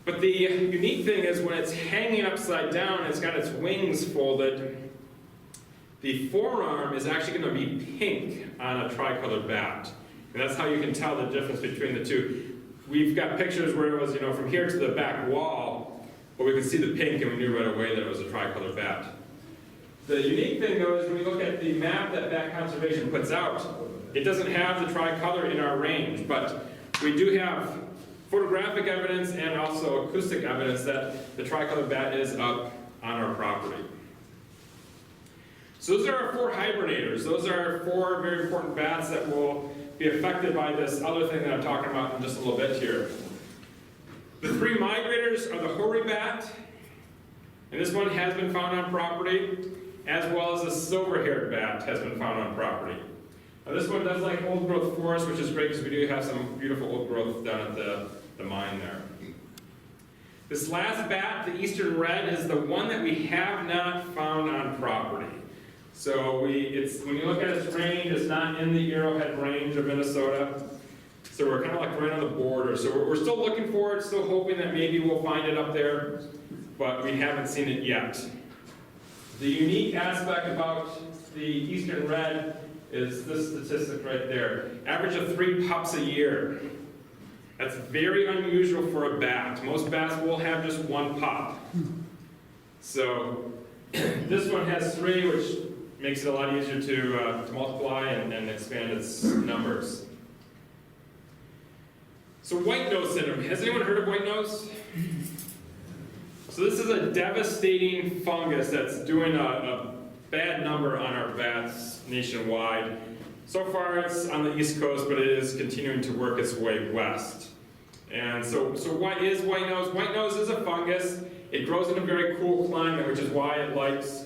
But the unique thing is when it's hanging upside down, it's got its wings folded, the forearm is actually going to be pink on a tricolor bat. And that's how you can tell the difference between the two. We've got pictures where it was, you know, from here to the back wall, but we could see the pink and we knew right away that it was a tricolor bat. The unique thing, though, is when you look at the map that Bat Conservation puts out, it doesn't have the tricolor in our range, but we do have photographic evidence and also acoustic evidence that the tricolor bat is up on our property. So those are our 4 hibernators. Those are 4 very important bats that will be affected by this other thing that I'm talking about in just a little bit here. The 3 migrators are the Hoary Bat, and this one has been found on property, as well as the silver-haired bat has been found on property. Now this one does like old growth forest, which is great because we do have some beautiful old growth down at the mine there. This last bat, the eastern red, is the one that we have not found on property. So when you look at its range, it's not in the Arrowhead range of Minnesota. So we're kind of like right on the border. So we're still looking for it, still hoping that maybe we'll find it up there, but we haven't seen it yet. The unique aspect about the eastern red is this statistic right there. Average of 3 pups a year. That's very unusual for a bat. Most bats will have just 1 pup. So this one has 3, which makes it a lot easier to multiply and expand its numbers. So white nose syndrome. Has anyone heard of white nose? So this is a devastating fungus that's doing a bad number on our bats nationwide. So far it's on the East Coast, but it is continuing to work its way west. And so what is white nose? White nose is a fungus. It grows in a very cool climate, which is why it likes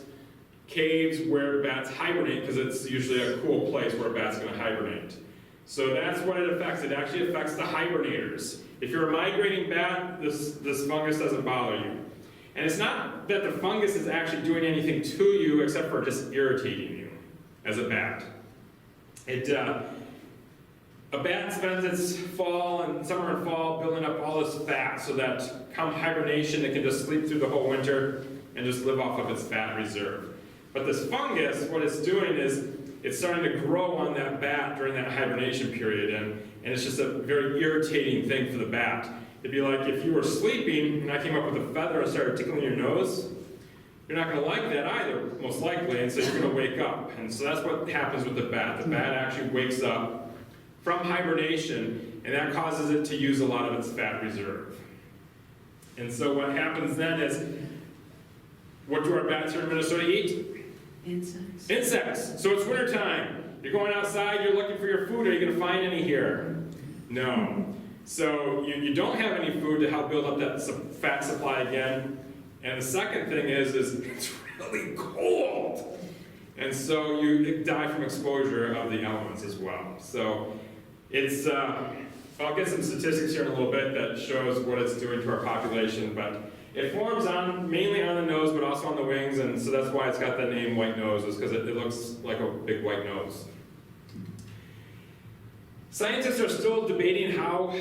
caves where bats hibernate, because it's usually a cool place where a bat's going to hibernate. So that's what it affects. It actually affects the hibernators. If you're a migrating bat, this fungus doesn't bother you. And it's not that the fungus is actually doing anything to you except for just irritating you as a bat. A bat spends its summer and fall building up all this fat so that come hibernation it can just sleep through the whole winter and just live off of its fat reserve. But this fungus, what it's doing is it's starting to grow on that bat during that hibernation period, and it's just a very irritating thing for the bat. It'd be like if you were sleeping and I came up with a feather and started tickling your nose. You're not going to like that either, most likely, and so you're going to wake up. And so that's what happens with the bat. The bat actually wakes up from hibernation, and that causes it to use a lot of its fat reserve. And so what happens then is, what do our bats here in Minnesota eat? Insects. Insects. So it's wintertime. You're going outside, you're looking for your food. Are you going to find any here? No. So you don't have any food to help build up that fat supply again. And the second thing is it's really cold. And so you die from exposure of the elements as well. So it's, I'll get some statistics here in a little bit that shows what it's doing to our population, but it forms mainly on the nose, but also on the wings, and so that's why it's got the name white nose, is because it looks like a big white nose. Scientists are still debating how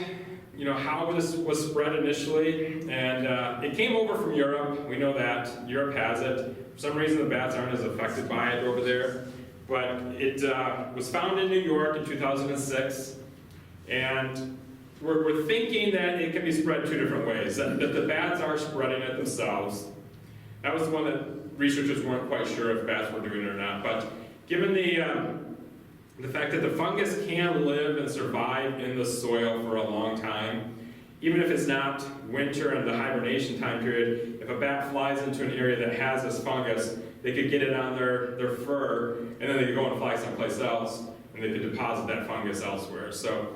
this was spread initially, and it came over from Europe. We know that. Europe has it. For some reason, the bats aren't as affected by it over there, but it was found in New York in 2006, and we're thinking that it can be spread two different ways, that the bats are spreading it themselves. That was one that researchers weren't quite sure if bats were doing it or not, but given the fact that the fungus can live and survive in the soil for a long time, even if it's not winter and the hibernation time period, if a bat flies into an area that has this fungus, they could get it on their fur, and then they could go and fly someplace else, and they could deposit that fungus elsewhere. So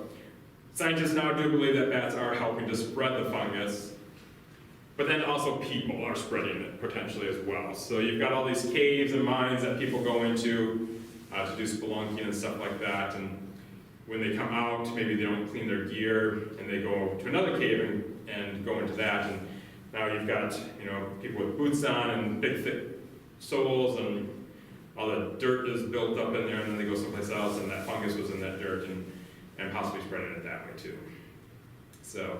scientists now do believe that bats are helping to spread the fungus, but then also people are spreading it potentially as well. So you've got all these caves and mines that people go into to do spelunking and stuff like that, and when they come out, maybe they don't clean their gear, and they go to another cave and go into that, and now you've got, you know, people with boots on and big thick soles, and all the dirt is built up in there, and then they go someplace else, and that fungus was in that dirt, and possibly spreading it that way too. So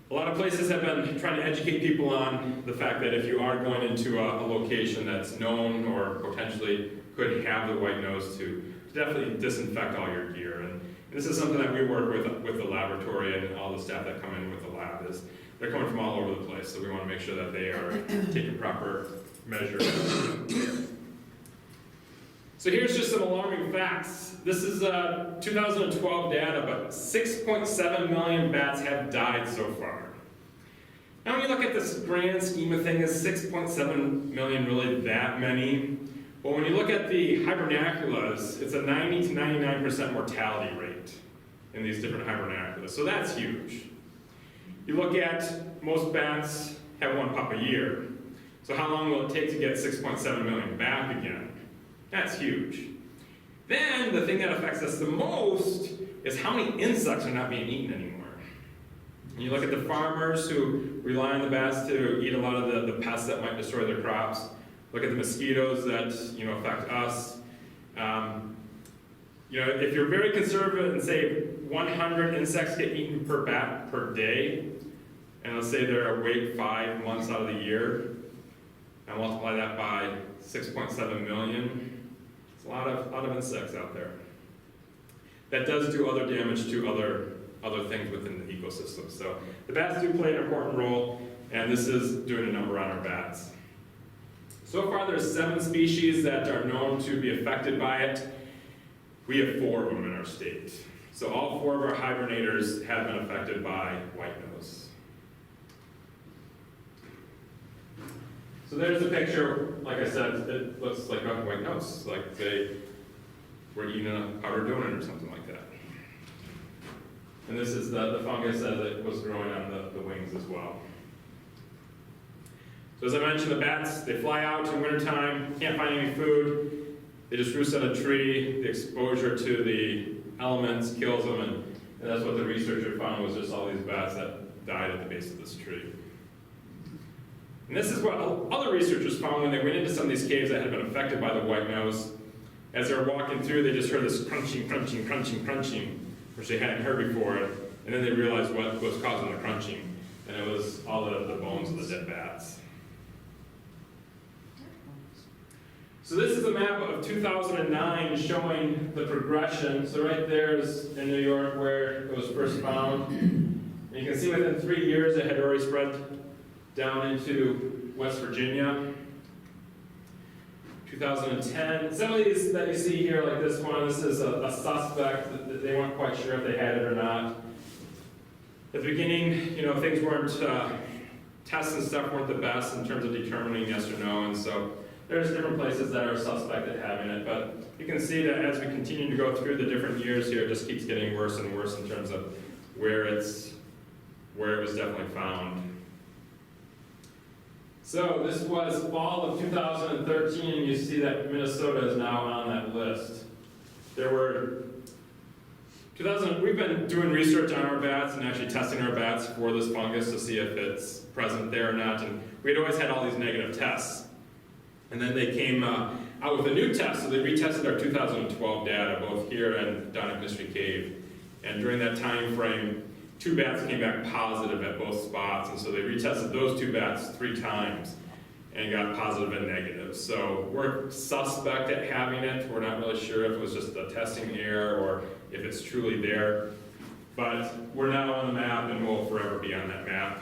a lot of places have been trying to educate people on the fact that if you are going into a location that's known or potentially could have the white nose, to definitely disinfect all your gear. And this is something that we work with the laboratory and all the staff that come in with the lab. Is they're coming from all over the place, so we want to make sure that they are taking proper measures. So here's just some alarming facts. This is 2012 data, but 6.7 million bats have died so far. Now when you look at this grand scheme of things, is 6.7 million really that many? Well, when you look at the hibernaculas, it's a 90 to 99% mortality rate in these different hibernaculas, so that's huge. You look at most bats have one pup a year, so how long will it take to get 6.7 million back again? That's huge. Then the thing that affects us the most is how many insects are not being eaten anymore. And you look at the farmers who rely on the bats to eat a lot of the pests that might destroy their crops. Look at the mosquitoes that affect us. If you're very conservative and say 100 insects get eaten per bat per day, and let's say they're awake 5 months out of the year, and multiply that by 6.7 million, it's a lot of insects out there. That does do other damage to other things within the ecosystem. So the bats do play an important role, and this is doing a number on our bats. So far, there's 7 species that are known to be affected by it. We have 4 of them in our state. So all 4 of our hibernators have been affected by white nose. So there's the picture. Like I said, it looks like a white nose, like they were eating a powdered donut or something like that. And this is the fungus as it was growing on the wings as well. So as I mentioned, the bats, they fly out in wintertime, can't find any food, they just roost on a tree, the exposure to the elements kills them, and that's what the researcher found was just all these bats that died at the base of this tree. And this is what other researchers found when they went into some of these caves that had been affected by the white nose. As they were walking through, they just heard this crunching, crunching, crunching, crunching, which they hadn't heard before, and then they realized what was causing the crunching, and it was all the bones of the dead bats. So this is a map of 2009 showing the progression. So right there is in New York where it was first found. And you can see within 3 years it had already spread down into West Virginia. 2010. Some of these that you see here, like this one, this is a suspect. They weren't quite sure if they had it or not. At the beginning, things weren't, tests and stuff weren't the best in terms of determining yes or no, and so there's different places that are suspected having it, but you can see that as we continue to go through the different years here, it just keeps getting worse and worse in terms of where it was definitely found. So this was fall of 2013, and you see that Minnesota is now on that list. We've been doing research on our bats and actually testing our bats for this fungus to see if it's present there or not, and we had always had all these negative tests. And then they came out with a new test, so they retested our 2012 data, both here and down at Mystery Cave. And during that time frame, 2 bats came back positive at both spots, and so they retested those 2 bats 3 times and got positive and negative. So we're suspect at having it. We're not really sure if it was just a testing error or if it's truly there. But we're now on the map and we'll forever be on that map.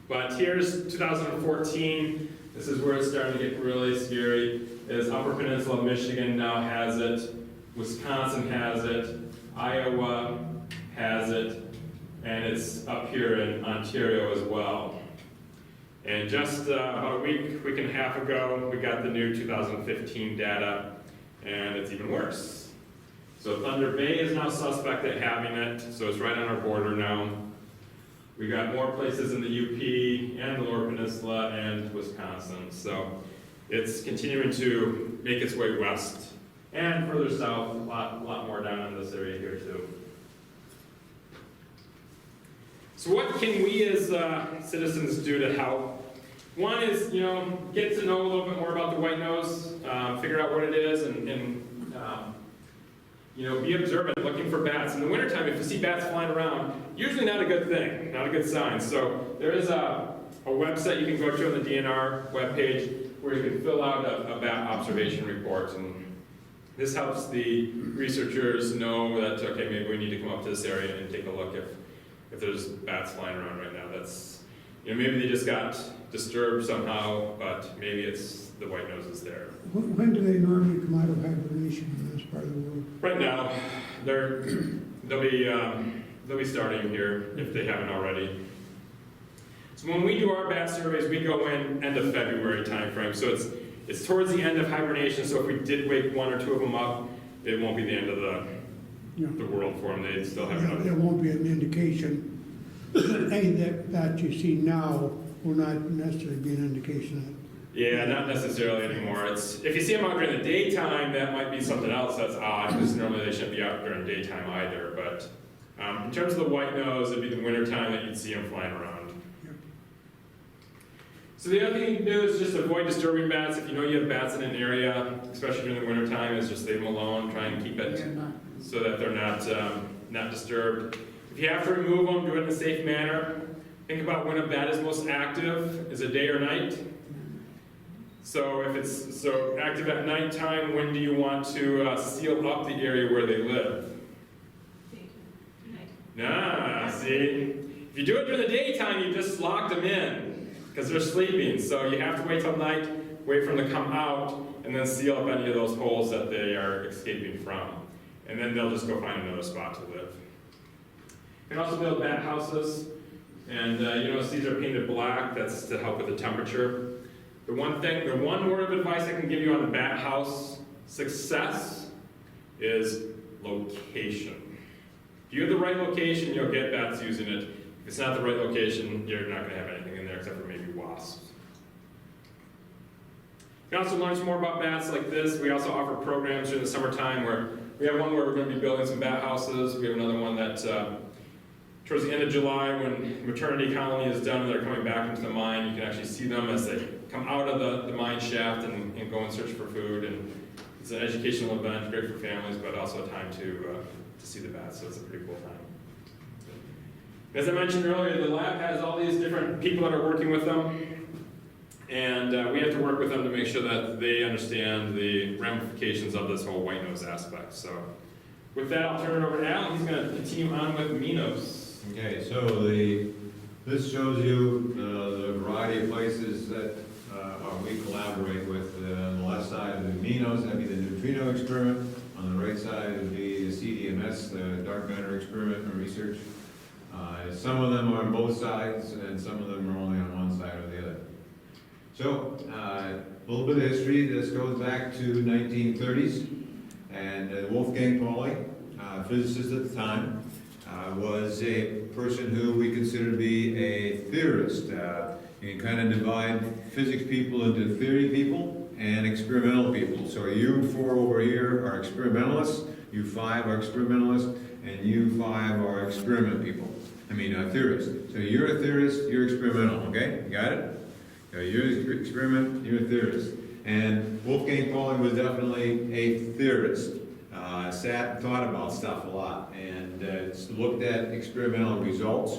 But here's 2014. This is where it's starting to get really scary. Is Upper Peninsula Michigan now has it, Wisconsin has it, Iowa has it, and it's up here in Ontario as well. And just about a week and a half ago, we got the new 2015 data, and it's even worse. So Thunder Bay is now suspect at having it, so it's right on our border now. We got more places in the UP and the Lower Peninsula and Wisconsin. So it's continuing to make its way west and further south, a lot more down in this area here too. So what can we as citizens do to help? One is, get to know a little bit more about the white nose, figure out what it is, and be observant, looking for bats. In the wintertime, if you see bats flying around, usually not a good thing, not a good sign. So there is a website you can go to on the DNR webpage where you can fill out a bat observation report. And this helps the researchers know that, okay, maybe we need to come up to this area and take a look if there's bats flying around right now. That's, maybe they just got disturbed somehow, but maybe it's the white noses there. When do they normally come out of hibernation in this part of the world? Right now, they'll be starting here if they haven't already. So when we do our bat surveys, we go in end of February timeframe. So it's towards the end of hibernation. So if we did wake one or two of them up, it won't be the end of the world for them. They still have another. There won't be an indication. Any that you see now will not necessarily be an indication of. Yeah, not necessarily anymore. If you see them out during the daytime, that might be something else that's odd, because normally they shouldn't be out during daytime either. But in terms of the white nose, it'd be the wintertime that you'd see them flying around. Yep. So the other thing you can do is just avoid disturbing bats. If you know you have bats in an area, especially during the wintertime, is just leave them alone. Try and keep it so that they're not disturbed. If you have to remove them, do it in a safe manner. Think about when a bat is most active. Is it day or night? So if it's active at nighttime, when do you want to seal up the area where they live? See? If you do it during the daytime, you just locked them in because they're sleeping. So you have to wait till night, wait for them to come out, and then seal up any of those holes that they are escaping from. And then they'll just go find another spot to live. You can also build bat houses. And these are painted black. That's to help with the temperature. The one word of advice I can give you on the bat house success is location. If you have the right location, you'll get bats using it. If it's not the right location, you're not going to have anything in there except for maybe wasps. You can also learn some more about bats like this. We also offer programs during the summertime where we have one where we're going to be building some bat houses. We have another one that towards the end of July, when maternity colony is done and they're coming back into the mine, you can actually see them as they come out of the mine shaft and go and search for food. And it's an educational event, great for families, but also a time to see the bats, so it's a pretty cool time. As I mentioned earlier, the lab has all these different people that are working with them, and we have to work with them to make sure that they understand the ramifications of this whole white nose aspect. So with that, I'll turn it over to Al. He's going to continue on with Aminos. Okay, so this shows you the variety of places that we collaborate with. On the left side of the Aminos, that'd be the Neutrino Experiment. On the right side would be the CDMS, the Dark Matter Experiment or Research. Some of them are on both sides, and some of them are only on one side or the other. So, a little bit of history. This goes back to 1930s, and Wolfgang Pauli, physicist at the time, was a person who we consider to be a theorist. You can kind of divide physics people into theory people and experimental people. So you four over here are experimentalists, you five are experimentalists, and you five are experiment people. Theorists. So you're a theorist, you're experimental, okay? You got it? So you're experiment, you're a theorist. And Wolfgang Pauli was definitely a theorist. Sat and thought about stuff a lot, and looked at experimental results,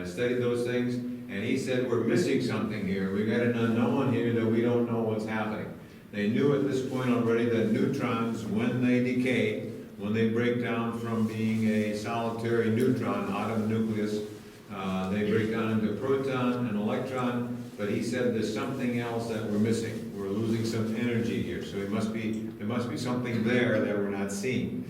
studied those things, and he said, we're missing something here. We've got an unknown here that we don't know what's happening. They knew at this point already that neutrons, when they decay, when they break down from being a solitary neutron out of the nucleus, they break down into a proton, an electron, but he said there's something else that we're missing. We're losing some energy here, so there must be something there that we're not seeing.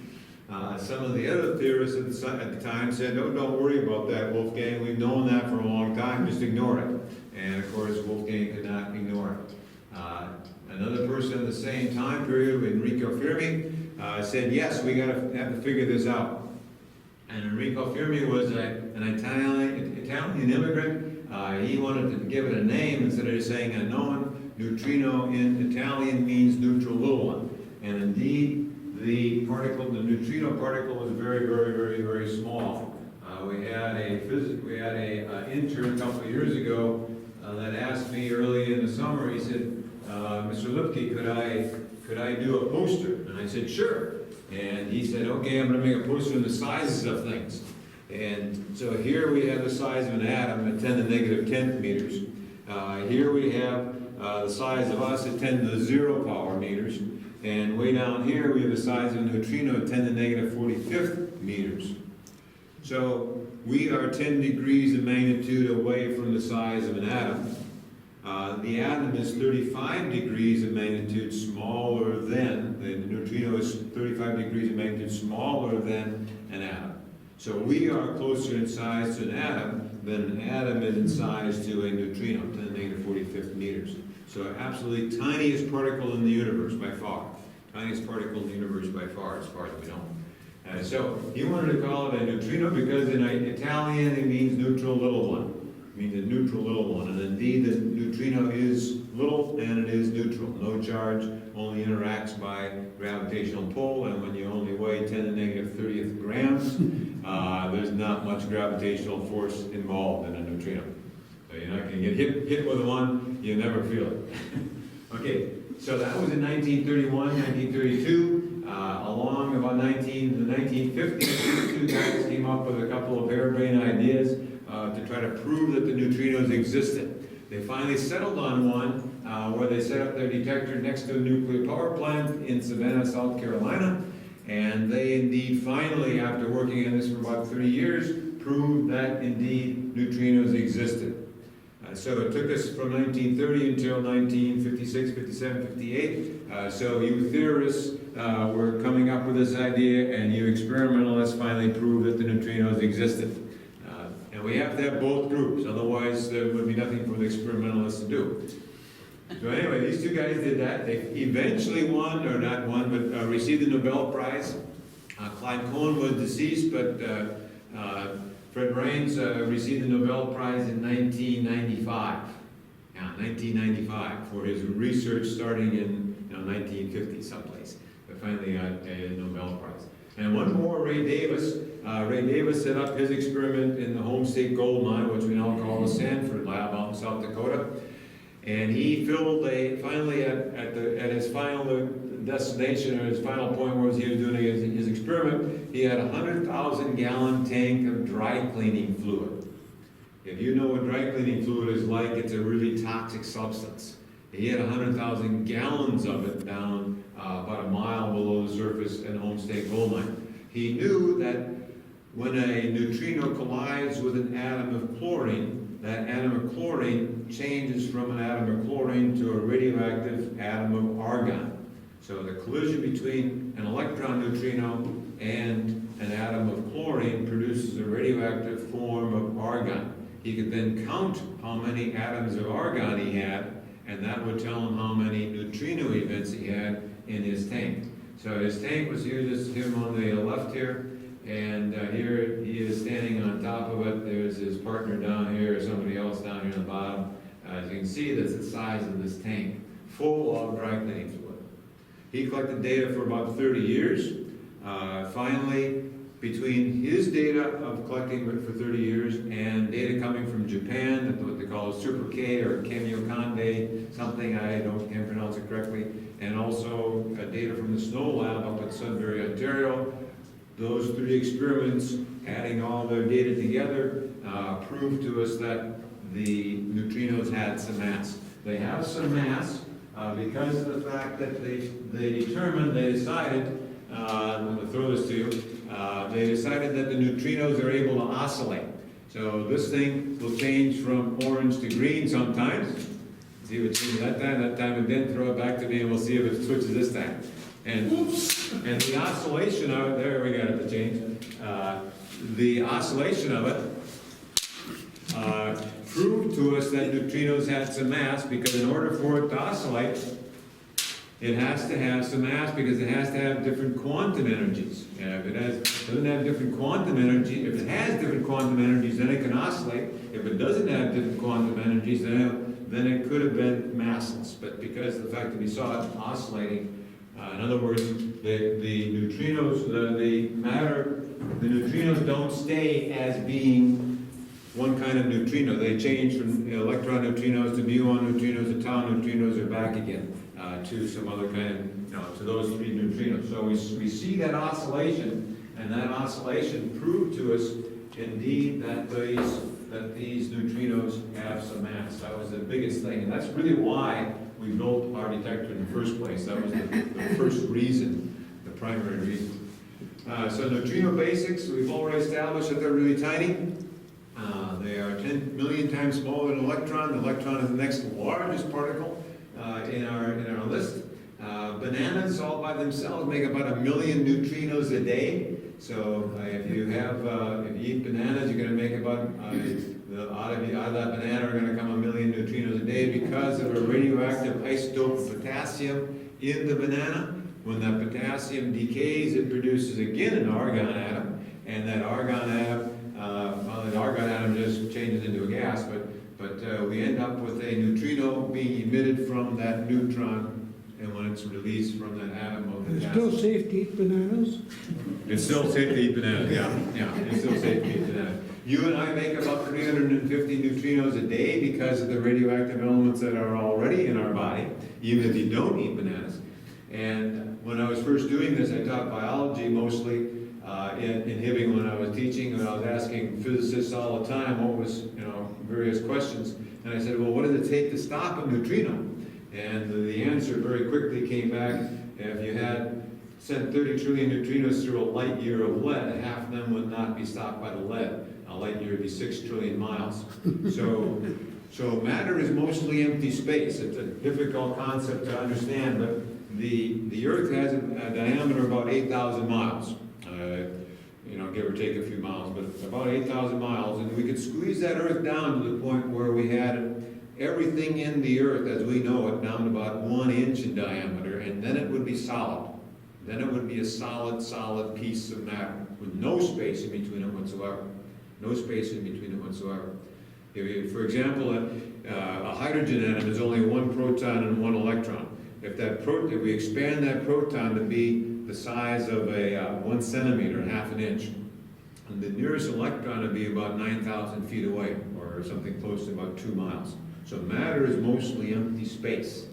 Some of the other theorists at the time said, no, don't worry about that, Wolfgang, we've known that for a long time, just ignore it. And of course, Wolfgang could not ignore it. Another person in the same time period, Enrico Fermi, said, yes, we have to figure this out. And Enrico Fermi was an Italian immigrant. He wanted to give it a name instead of just saying unknown. Neutrino in Italian means neutral little one. And indeed, the neutrino particle was very, very, very, very small. We had a intern a couple of years ago that asked me early in the summer. He said, "Mr. Lipke, could I do a poster?" And I said, "Sure." And he said, "Okay, I'm going to make a poster in the sizes of things." And so here we have the size of an atom at 10 to the negative 10th meters. Here we have the size of us at 10 to the 0 power meters. And way down here, we have the size of a neutrino at 10 to the negative 45th meters. So we are 10 degrees of magnitude away from the size of an atom. The atom is 35 degrees of magnitude smaller than, the neutrino is 35 degrees of magnitude smaller than an atom. So we are closer in size to an atom than an atom is in size to a neutrino, 10 to the negative 45th meters. So absolutely tiniest particle in the universe by far. Tiniest particle in the universe by far as we know. So he wanted to call it a neutrino because in Italian it means neutral little one. It means a neutral little one. And indeed the neutrino is little and it is neutral. No charge, only interacts by gravitational pull, and when you only weigh 10 to the negative 30th grams, there's not much gravitational force involved in a neutrino. So you're not going to get hit with one, you never feel it. Okay, so that was in 1931, 1932. Along about the 1950s, these two guys came up with a couple of harebrained ideas to try to prove that the neutrinos existed. They finally settled on one where they set up their detector next to a nuclear power plant in Savannah, South Carolina. And they indeed finally, after working on this for about 3 years, proved that indeed neutrinos existed. So it took us from 1930 until 1956, 57, 58. So you theorists were coming up with this idea, and you experimentalists finally proved that the neutrinos existed. And we have to have both groups, otherwise there would be nothing for the experimentalists to do. So anyway, these two guys did that. They eventually won, or not won, but received the Nobel Prize. Clyde Cohen was deceased, but Fred Raines received the Nobel Prize in 1995. Yeah, 1995 for his research starting in 1950 someplace. But finally got a Nobel Prize. And one more, Ray Davis. Ray Davis set up his experiment in the Home State Gold Mine, which we now call the Sanford Lab out in South Dakota. And he filled finally at his final destination, or his final point where he was doing his experiment, he had a 100,000 gallon tank of dry cleaning fluid. If you know what dry cleaning fluid is like, it's a really toxic substance. He had 100,000 gallons of it down about a mile below the surface in Home State Gold Mine. He knew that when a neutrino collides with an atom of chlorine, that atom of chlorine changes from an atom of chlorine to a radioactive atom of argon. So the collision between an electron neutrino and an atom of chlorine produces a radioactive form of argon. He could then count how many atoms of argon he had, and that would tell him how many neutrino events he had in his tank. So his tank was here, this is him on the left here, and here he is standing on top of it. There's his partner down here, somebody else down here on the bottom. As you can see, that's the size of this tank, full of dry cleaning fluid. He collected data for about 30 years. Finally, between his data of collecting it for 30 years and data coming from Japan, what they call Super K or Kamiokande, something I can't pronounce it correctly, and also data from the Snow Lab up at Sudbury, Ontario, those 3 experiments, adding all their data together, proved to us that the neutrinos had some mass. They have some mass because of the fact that they decided I'm going to throw this to you. They decided that the neutrinos are able to oscillate. So this thing will change from orange to green sometimes. See if it changes that time, and then throw it back to me, and we'll see if it switches this time. And the oscillation of it, there we got it to change. The oscillation of it proved to us that neutrinos had some mass, because in order for it to oscillate, it has to have some mass, because it has to have different quantum energies. And if it doesn't have different quantum energy, if it has different quantum energies, then it can oscillate. If it doesn't have different quantum energies, then it could have been massless. But because of the fact that we saw it oscillating, in other words, the neutrinos, the neutrinos don't stay as being one kind of neutrino. They change from electron neutrinos to muon neutrinos to tau neutrinos, or back again to some other kind of, to those three neutrinos. So we see that oscillation, and that oscillation proved to us indeed that these neutrinos have some mass. That was the biggest thing, and that's really why we built our detector in the first place. That was the first reason, the primary reason. So Neutrino Basics, we've already established that they're really tiny. They are 10 million times smaller than an electron. The electron is the next largest particle in our list. Bananas all by themselves make about 1 million neutrinos a day. So if you eat bananas, you're going to make about out of that banana are going to come 1 million neutrinos a day, because of a radioactive isotope of potassium in the banana. When that potassium decays, it produces again an argon atom, and that argon atom, the argon atom just changes into a gas, but we end up with a neutrino being emitted from that neutron, and when it's released from that atom of the It's gas. still safe to eat bananas? It's still safe to eat bananas, yeah, it's still safe to eat bananas. You and I make about 350 neutrinos a day because of the radioactive elements that are already in our body, even if you don't eat bananas. And when I was first doing this, I taught biology mostly in Hibbing when I was teaching, and I was asking physicists all the time what was, various questions. And I said, well, what does it take to stop a neutrino? And the answer very quickly came back: if you had sent 30 trillion neutrinos through a light year of lead, half of them would not be stopped by the lead. A light year would be 6 trillion miles. So matter is mostly empty space. It's a difficult concept to understand, but the Earth has a diameter of about 8,000 miles. Give or take a few miles, but about 8,000 miles. And we could squeeze that Earth down to the point where we had everything in the Earth as we know it down to about 1 inch in diameter, and then it would be solid. Then it would be a solid piece of matter with no space in between it whatsoever. No space in between it whatsoever. For example, a hydrogen atom is only 1 proton and 1 electron. If we expand that proton to be the size of a 1 centimeter, half an inch, and the nearest electron would be about 9,000 feet away, or something close to about 2 miles. So matter is mostly empty space.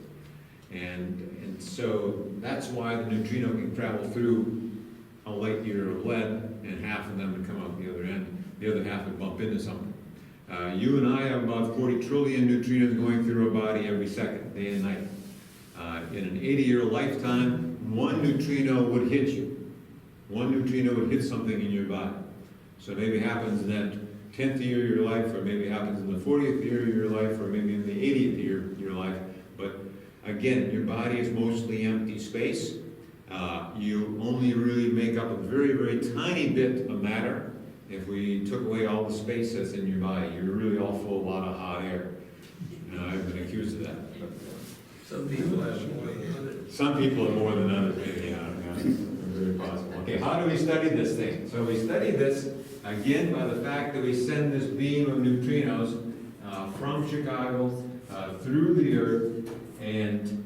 And so that's why the neutrino can travel through a light year of lead, and half of them would come out the other end. The other half would bump into something. You and I have about 40 trillion neutrinos going through our body every second, day and night. In an 80-year lifetime, 1 neutrino would hit you. 1 neutrino would hit something in your body. So maybe it happens in that 10th year of your life, or maybe it happens in the 40th year of your life, or maybe in the 80th year of your life. But again, your body is mostly empty space. You only really make up a very, very tiny bit of matter. If we took away all the space that's in your body, you're really all full of a lot of hot air. I've been accused of that. Some people have more than others. Some people are more than others, maybe, yeah, very possible. Okay, how do we study this thing? So we study this, again, by the fact that we send this beam of neutrinos from Chicago through the Earth, and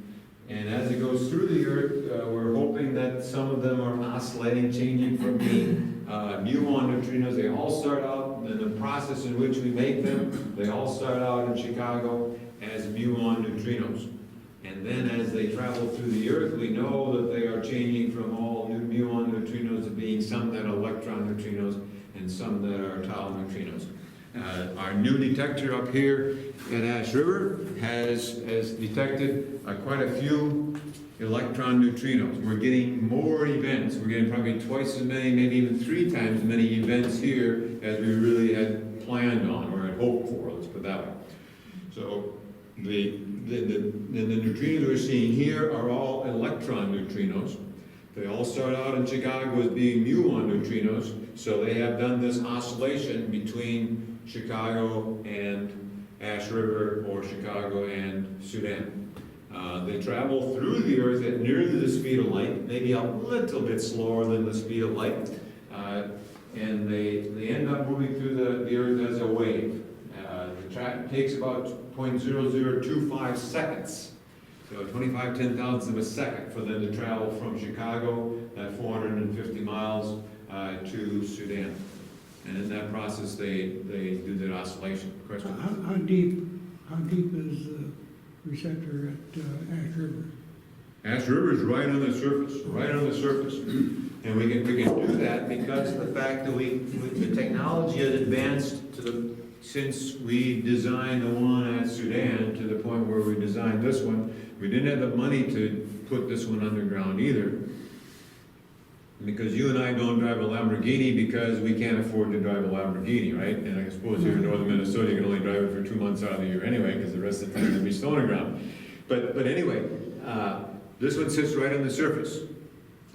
as it goes through the Earth, we're hoping that some of them are oscillating, changing from being muon neutrinos. They all start out, in the process in which we make them, they all start out in Chicago as muon neutrinos. And then as they travel through the Earth, we know that they are changing from all muon neutrinos to being some that are electron neutrinos and some that are tau neutrinos. Our new detector up here at Ash River has detected quite a few electron neutrinos. We're getting more events. We're getting probably twice as many, maybe even 3 times as many events here as we really had planned on or had hoped for, let's put it that way. So the neutrinos we're seeing here are all electron neutrinos. They all start out in Chicago as being muon neutrinos, so they have done this oscillation between Chicago and Ash River or Chicago and Sudan. They travel through the Earth at nearly the speed of light, maybe a little bit slower than the speed of light, and they end up moving through the Earth as a wave. The track takes about 0.0025 seconds, so 25/10,000ths of a second for them to travel from Chicago at 450 miles to Sudan. And in that process, they do that oscillation. Question? How deep is the receptor at Ash River? Ash River is right on the surface, right on the surface. And we can do that because of the fact that the technology has advanced since we designed the one at Sudan to the point where we designed this one. We didn't have the money to put this one underground either. Because you and I don't drive a Lamborghini because we can't afford to drive a Lamborghini, right? And I suppose here in northern Minnesota, you can only drive it for 2 months out of the year anyway, because the rest of the time it'll be still underground. But anyway, this one sits right on the surface,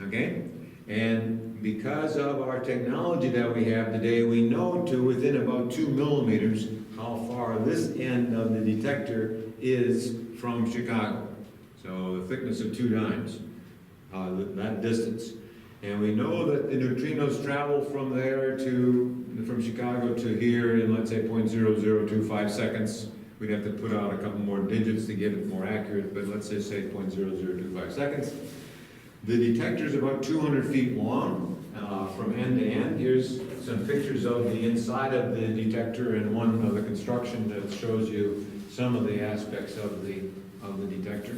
okay? And because of our technology that we have today, we know to within about 2 millimeters how far this end of the detector is from Chicago. So the thickness of 2 dimes, that distance. And we know that the neutrinos travel from there from Chicago to here in, let's say, 0.0025 seconds. We'd have to put out a couple more digits to get it more accurate, but let's just say 0.0025 seconds. The detector is about 200 feet long from end to end. Here's some pictures of the inside of the detector and one of the construction that shows you some of the aspects of the detector.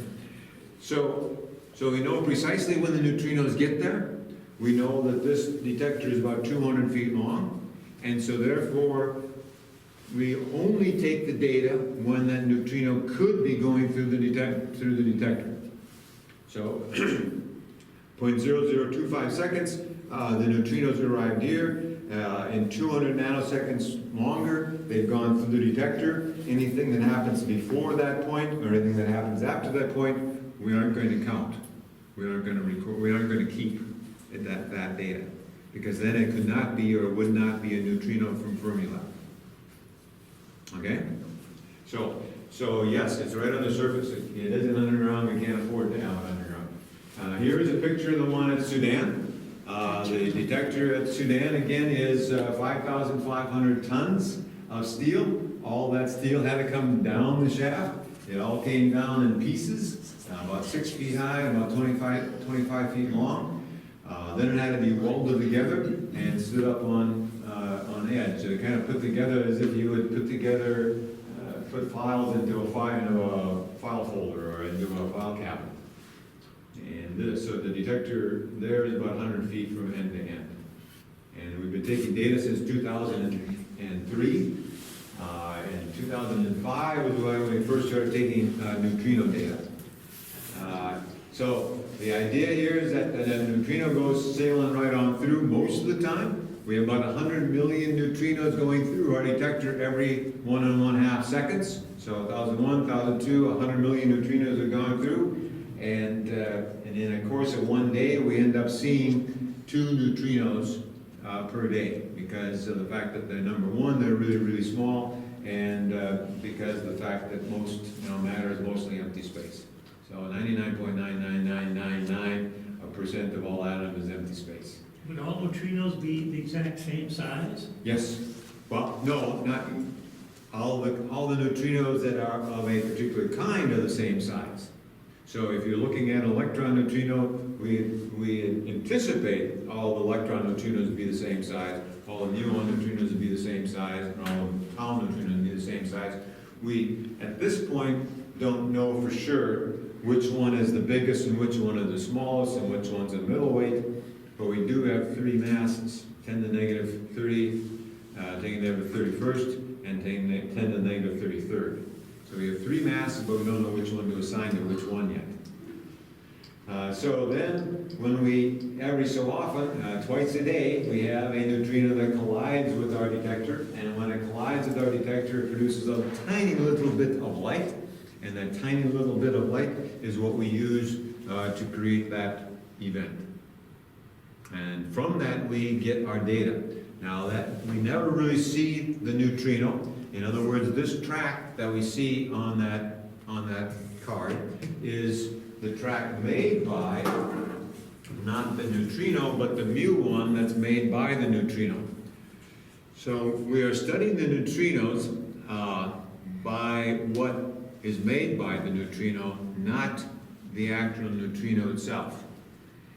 So we know precisely when the neutrinos get there. We know that this detector is about 200 feet long, and so therefore we only take the data when that neutrino could be going through the detector. So 0.0025 seconds, the neutrinos arrived here. In 200 nanoseconds longer, they've gone through the detector. Anything that happens before that point or anything that happens after that point, we aren't going to count. We aren't going to record. We aren't going to keep that data, because then it could not be or would not be a neutrino from Fermilab. Okay? So yes, it's right on the surface. It isn't underground. We can't afford to have it underground. Here is a picture of the one at Sudan. The detector at Sudan, again, is 5,500 tons of steel. All that steel had to come down the shaft. It all came down in pieces, about 6 feet high and about 25 feet long. Then it had to be welded together and stood up on edge. So it kind of put together as if you would put files into a file folder or into a file cabinet. And so the detector there is about 100 feet from end to end. And we've been taking data since 2003. And 2005 was when we first started taking neutrino data. So the idea here is that a neutrino goes sailing right on through most of the time. We have about 100 million neutrinos going through our detector every 1.5 seconds. So 1,001, 1,002, 100 million neutrinos are going through. And in a course of one day, we end up seeing 2 neutrinos per day because of the fact that they're, number one, they're really, really small, and because of the fact that most matter is mostly empty space. So 99.99999% of all atoms is empty space. Would all neutrinos be the exact same size? Yes. Well, no, not all the neutrinos that are of a particular kind are the same size. So if you're looking at an electron neutrino, we anticipate all the electron neutrinos to be the same size, all the muon neutrinos to be the same size, and all the tau neutrinos to be the same size. We, at this point, don't know for sure which one is the biggest and which one is the smallest and which one's a middleweight, but we do have 3 masses, 10⁻³ taking to the 31st, and 10 to the negative 33rd. So we have three masses, but we don't know which one to assign to which one yet. So then, when we, every so often, twice a day, we have a neutrino that collides with our detector, and when it collides with our detector, it produces a tiny little bit of light, and that tiny little bit of light is what we use to create that event. And from that, we get our data. Now, that we never really see the neutrino. In other words, this track that we see on that card is the track made by, not the neutrino, but the mu1 that's made by the neutrino. So we are studying the neutrinos by what is made by the neutrino, not the actual neutrino itself.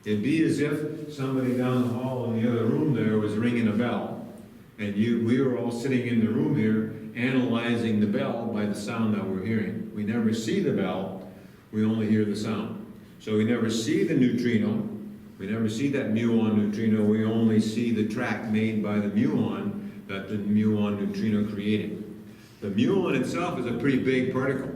It'd be as if somebody down the hall in the other room there was ringing a bell, and we were all sitting in the room here analyzing the bell by the sound that we're hearing. We never see the bell, we only hear the sound. So we never see the neutrino, we never see that muon neutrino, we only see the track made by the muon that the muon neutrino created. The muon itself is a pretty big particle,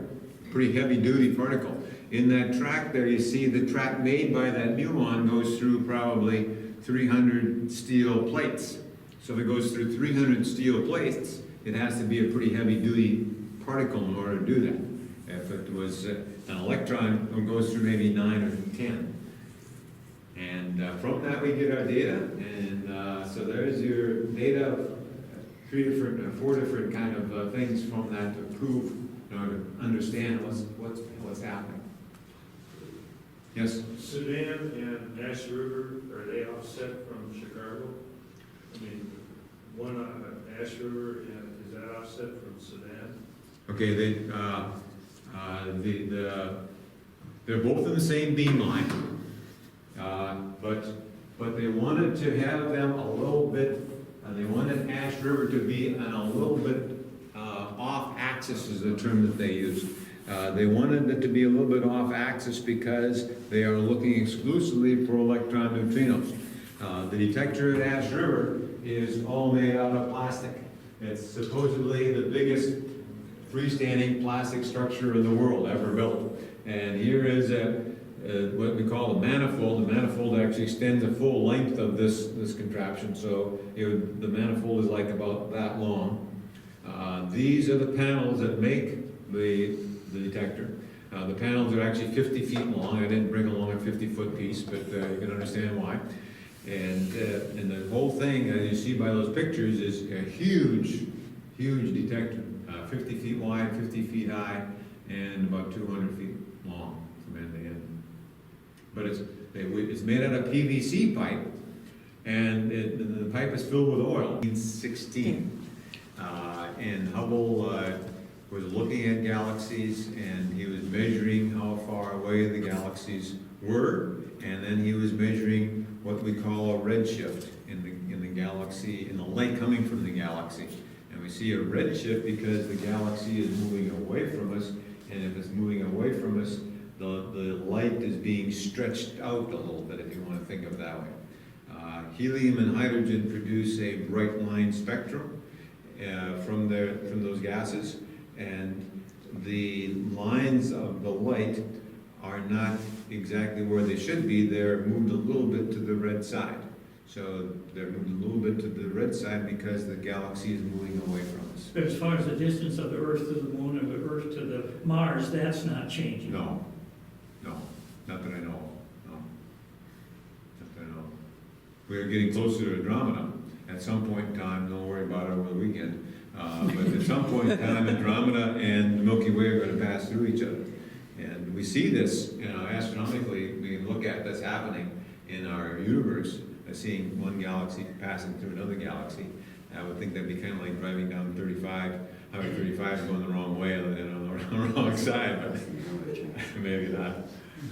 pretty heavy duty particle. In that track there you see the track made by that muon goes through probably 300 steel plates. So if it goes through 300 steel plates, it has to be a pretty heavy duty particle in order to do that. If it was an electron, it goes through maybe 9 or 10. And from that we get our data, and so there's your data, four different kind of things from that to prove, in order to understand what's happening. Yes? Sudan and Ash River, are they offset from Chicago? I mean, one Ash River, and is that offset from Sudan? Okay, they're both in the same beam line, but they wanted to have them a little bit, they wanted Ash River to be on a little bit off-axis is the term that they used. They wanted it to be a little bit off-axis because they are looking exclusively for electron neutrinos. The detector at Ash River is all made out of plastic. It's supposedly the biggest freestanding plastic structure in the world ever built. And here is what we call a manifold. The manifold actually extends the full length of this contraption, so the manifold is like about that long. These are the panels that make the detector. The panels are actually 50 feet long. I didn't bring along a 50-foot piece, but you can understand why. And the whole thing, as you see by those pictures, is a huge detector. 50 feet wide, 50 feet high, and about 200 feet long from end to end. But it's made out of PVC pipe, and the pipe is filled with oil. 1916. And Hubble was looking at galaxies, and he was measuring how far away the galaxies were, and then he was measuring what we call a redshift in the galaxy, in the light coming from the galaxy. And we see a redshift because the galaxy is moving away from us, and if it's moving away from us, the light is being stretched out a little bit, if you want to think of it that way. Helium and hydrogen produce a bright line spectrum from those gases, and the lines of the light are not exactly where they should be. They're moved a little bit to the red side. So they're moved a little bit to the red side because the galaxy is moving away from us. But as far as the distance of the Earth to the Moon or the Earth to the Mars, that's not changing. No, not that I know of. No, not that I know of. We're getting closer to Andromeda. At some point in time, don't worry about it over the weekend, but at some point in time, Andromeda and the Milky Way are going to pass through each other. And we see this, astronomically, we can look at this happening in our universe, seeing one galaxy passing through another galaxy. I would think that'd be kind of like driving down 35, Highway 35 going the wrong way and on the wrong side, but maybe not.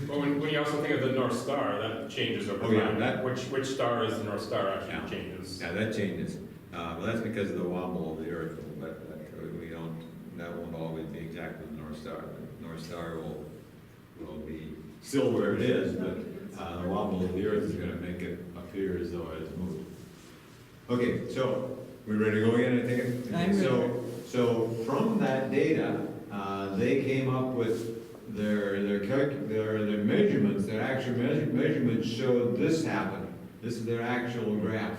But when you also think of the North Star, that changes over time. Which star is the North Star actually changes. Yeah, that changes. Well, that's because of the wobble of the Earth, but that won't always be exactly the North Star. The North Star will be still where it is, but the wobble of the Earth is going to make it appear as though it has moved. Okay, so we're ready to go again, I think? I'm ready. So from that data, they came up with their measurements. Their actual measurements showed this happening. This is their actual graph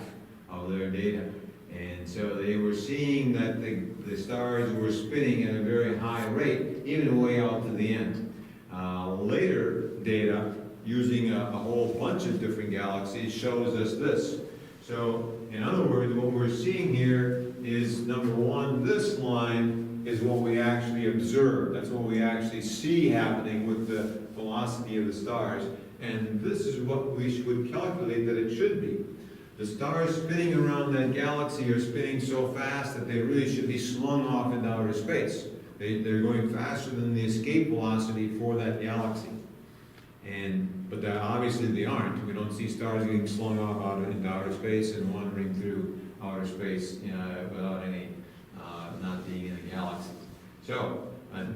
of their data. And so they were seeing that the stars were spinning at a very high rate, even way out to the end. Later data, using a whole bunch of different galaxies, shows us this. So, in other words, what we're seeing here is, number one, this line is what we actually observe. That's what we actually see happening with the velocity of the stars. And this is what we would calculate that it should be. The stars spinning around that galaxy are spinning so fast that they really should be slung off into outer space. They're going faster than the escape velocity for that galaxy. But obviously they aren't. We don't see stars getting slung off out into outer space and wandering through outer space without any, not being in a galaxy. So,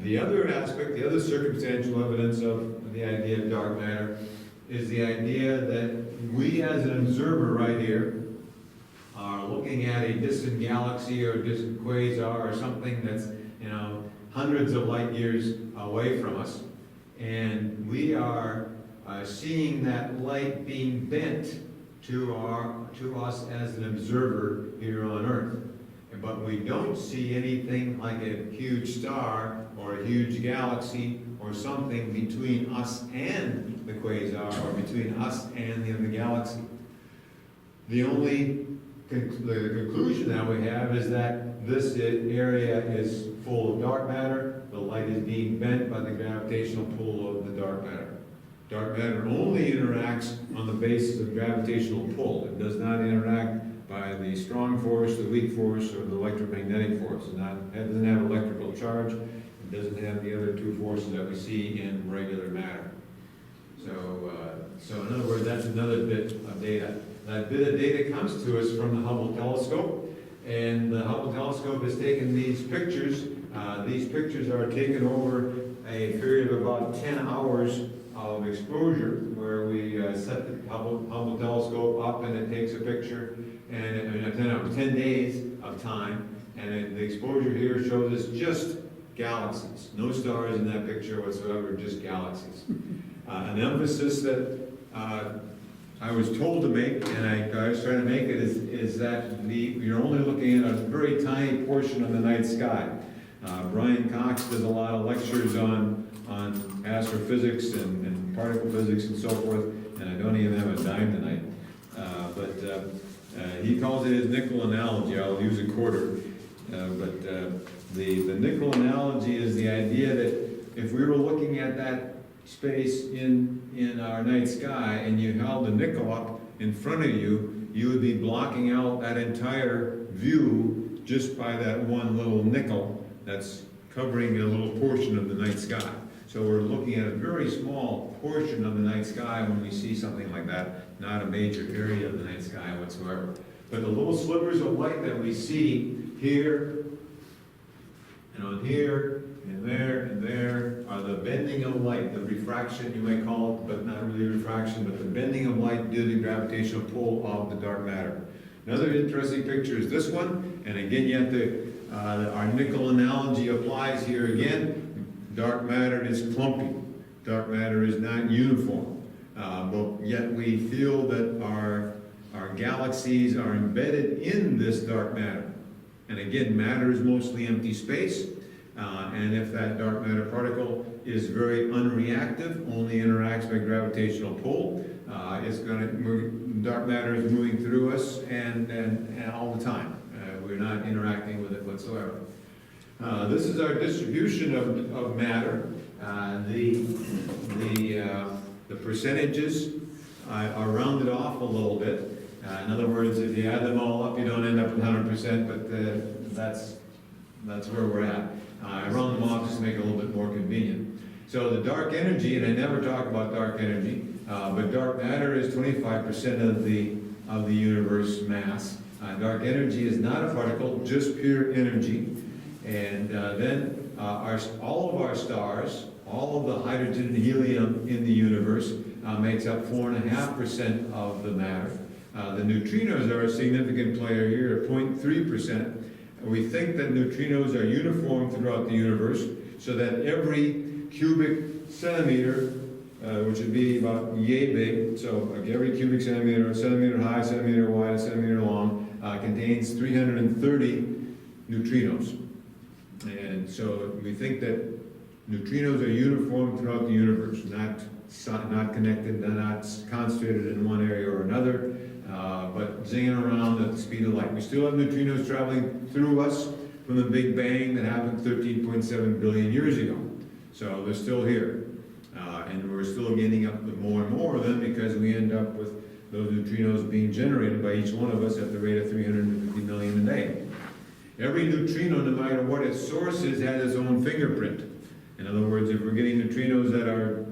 the other aspect, the other circumstantial evidence of the idea of dark matter is the idea that we as an observer right here are looking at a distant galaxy or a distant quasar or something that's, hundreds of light years away from us. And we are seeing that light being bent to us as an observer here on Earth. But we don't see anything like a huge star or a huge galaxy or something between us and the quasar or between us and the other galaxy. The only the conclusion that we have is that this area is full of dark matter. The light is being bent by the gravitational pull of the dark matter. Dark matter only interacts on the basis of gravitational pull. It does not interact by the strong force, the weak force, or the electromagnetic force. It doesn't have electrical charge. It doesn't have the other two forces that we see in regular matter. So in other words, that's another bit of data. That bit of data comes to us from the Hubble telescope, and the Hubble telescope has taken these pictures. These pictures are taken over a period of about 10 hours of exposure, where we set the Hubble telescope up and it takes a picture, and 10 days of time, and the exposure here shows us just galaxies. No stars in that picture whatsoever, just galaxies. An emphasis that I was told to make, and I was trying to make it, is that you're only looking at a very tiny portion of the night sky. Brian Cox does a lot of lectures on astrophysics and particle physics and so forth, and I don't even have a dime tonight. But he calls it his nickel analogy. I'll use a quarter. The nickel analogy is the idea that if we were looking at that space in our night sky and you held a nickel up in front of you, you would be blocking out that entire view just by that one little nickel that's covering a little portion of the night sky. So we're looking at a very small portion of the night sky when we see something like that, not a major area of the night sky whatsoever. But the little slivers of light that we see here, and on here, and there are the bending of light, the refraction you may call it, but not really refraction, but the bending of light due to the gravitational pull of the dark matter. Another interesting picture is this one, and again, our nickel analogy applies here again. Dark matter is clumpy. Dark matter is not uniform, but yet we feel that our galaxies are embedded in this dark matter. And again, matter is mostly empty space. And if that dark matter particle is very unreactive, only interacts by gravitational pull, dark matter is moving through us and all the time. We're not interacting with it whatsoever. This is our distribution of matter. The percentages are rounded off a little bit. In other words, if you add them all up, you don't end up with 100%, but that's where we're at. I round them off just to make it a little bit more convenient. So the dark energy, and I never talk about dark energy, but dark matter is 25% of the universe mass. Dark energy is not a particle, just pure energy. And then all of our stars, all of the hydrogen and helium in the universe makes up 4.5% of the matter. The neutrinos are a significant player here at 0.3%. We think that neutrinos are uniform throughout the universe, so that every cubic centimeter, which would be about yay big, so like every cubic centimeter, a centimeter high, centimeter wide, a centimeter long, contains 330 neutrinos. And so we think that neutrinos are uniform throughout the universe, not connected, not concentrated in one area or another, but zinging around at the speed of light. We still have neutrinos traveling through us from the Big Bang that happened 13.7 billion years ago. So they're still here. And we're still getting up with more and more of them because we end up with those neutrinos being generated by each one of us at the rate of 350 million a day. Every neutrino, no matter what its source is, has its own fingerprint. In other words, if we're getting neutrinos that are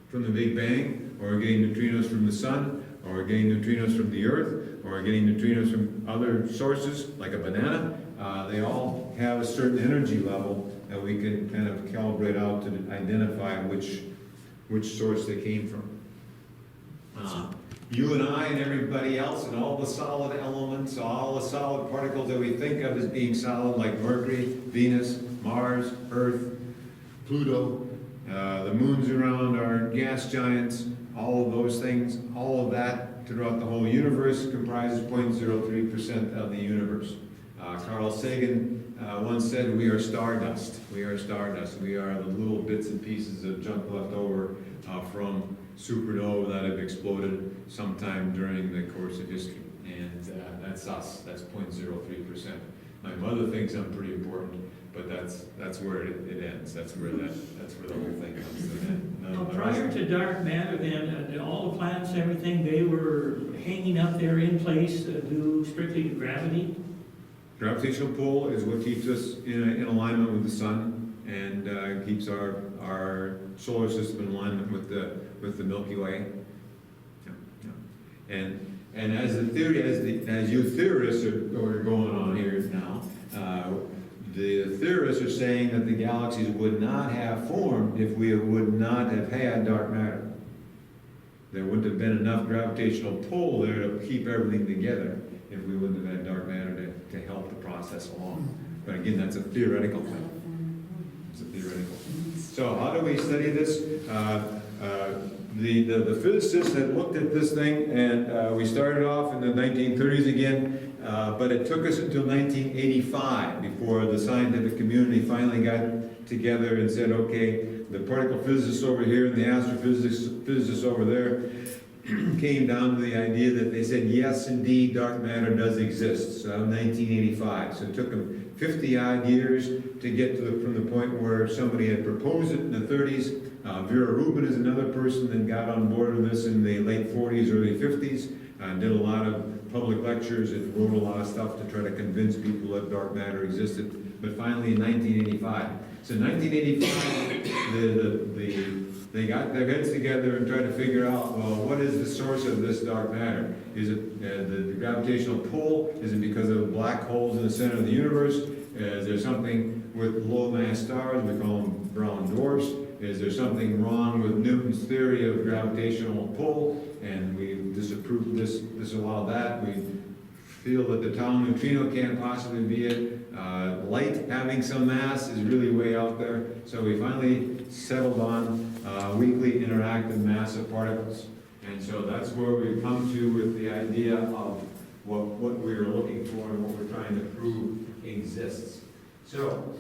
from the Big Bang, or we're getting neutrinos from the sun, or we're getting neutrinos from the Earth, or we're getting neutrinos from other sources, like a banana, they all have a certain energy level that we can kind of calibrate out to identify which source they came from. You and I and everybody else and all the solid elements, all the solid particles that we think of as being solid, like Mercury, Venus, Mars, Earth, Pluto, the moons around our gas giants, all of those things, all of that throughout the whole universe comprises 0.03% of the universe. Carl Sagan once said, we are stardust. We are stardust. We are the little bits and pieces of junk left over from supernova that have exploded sometime during the course of history. And that's us. That's 0.03%. My mother thinks I'm pretty important, but that's where it ends. That's where the whole thing comes to an end. Now, prior to dark matter, then all the planets, everything, they were hanging up there in place due strictly to gravity. Gravitational pull is what keeps us in alignment with the sun and keeps our solar system in alignment with the Milky Way. Yeah, yeah. And as the theory, as you theorists are going on here now, the theorists are saying that the galaxies would not have formed if we would not have had dark matter. There wouldn't have been enough gravitational pull there to keep everything together if we wouldn't have had dark matter to help the process along. But again, that's a theoretical thing. It's a theoretical thing. So how do we study this? The physicists had looked at this thing, and we started off in the 1930s again, but it took us until 1985 before the scientific community finally got together and said, okay, the particle physicists over here and the astrophysicists over there came down to the idea that they said, yes, indeed, dark matter does exist. So 1985. So it took them 50-odd years to get from the point where somebody had proposed it in the 30s. Vera Rubin is another person that got on board with this in the late 40s, early 50s, did a lot of public lectures and wrote a lot of stuff to try to convince people that dark matter existed. But finally in 1985. So in 1985, they got their heads together and tried to figure out, well, what is the source of this dark matter? Is it the gravitational pull? Is it because of the black holes in the center of the universe? Is there something with low mass stars? We call them brown dwarfs. Is there something wrong with Newton's theory of gravitational pull? And we disallow that. We feel that the tau neutrino can't possibly be it. Light having some mass is really way out there. So we finally settled on weakly interactive massive particles. And so that's where we come to with the idea of what we're looking for and what we're trying to prove exists. So,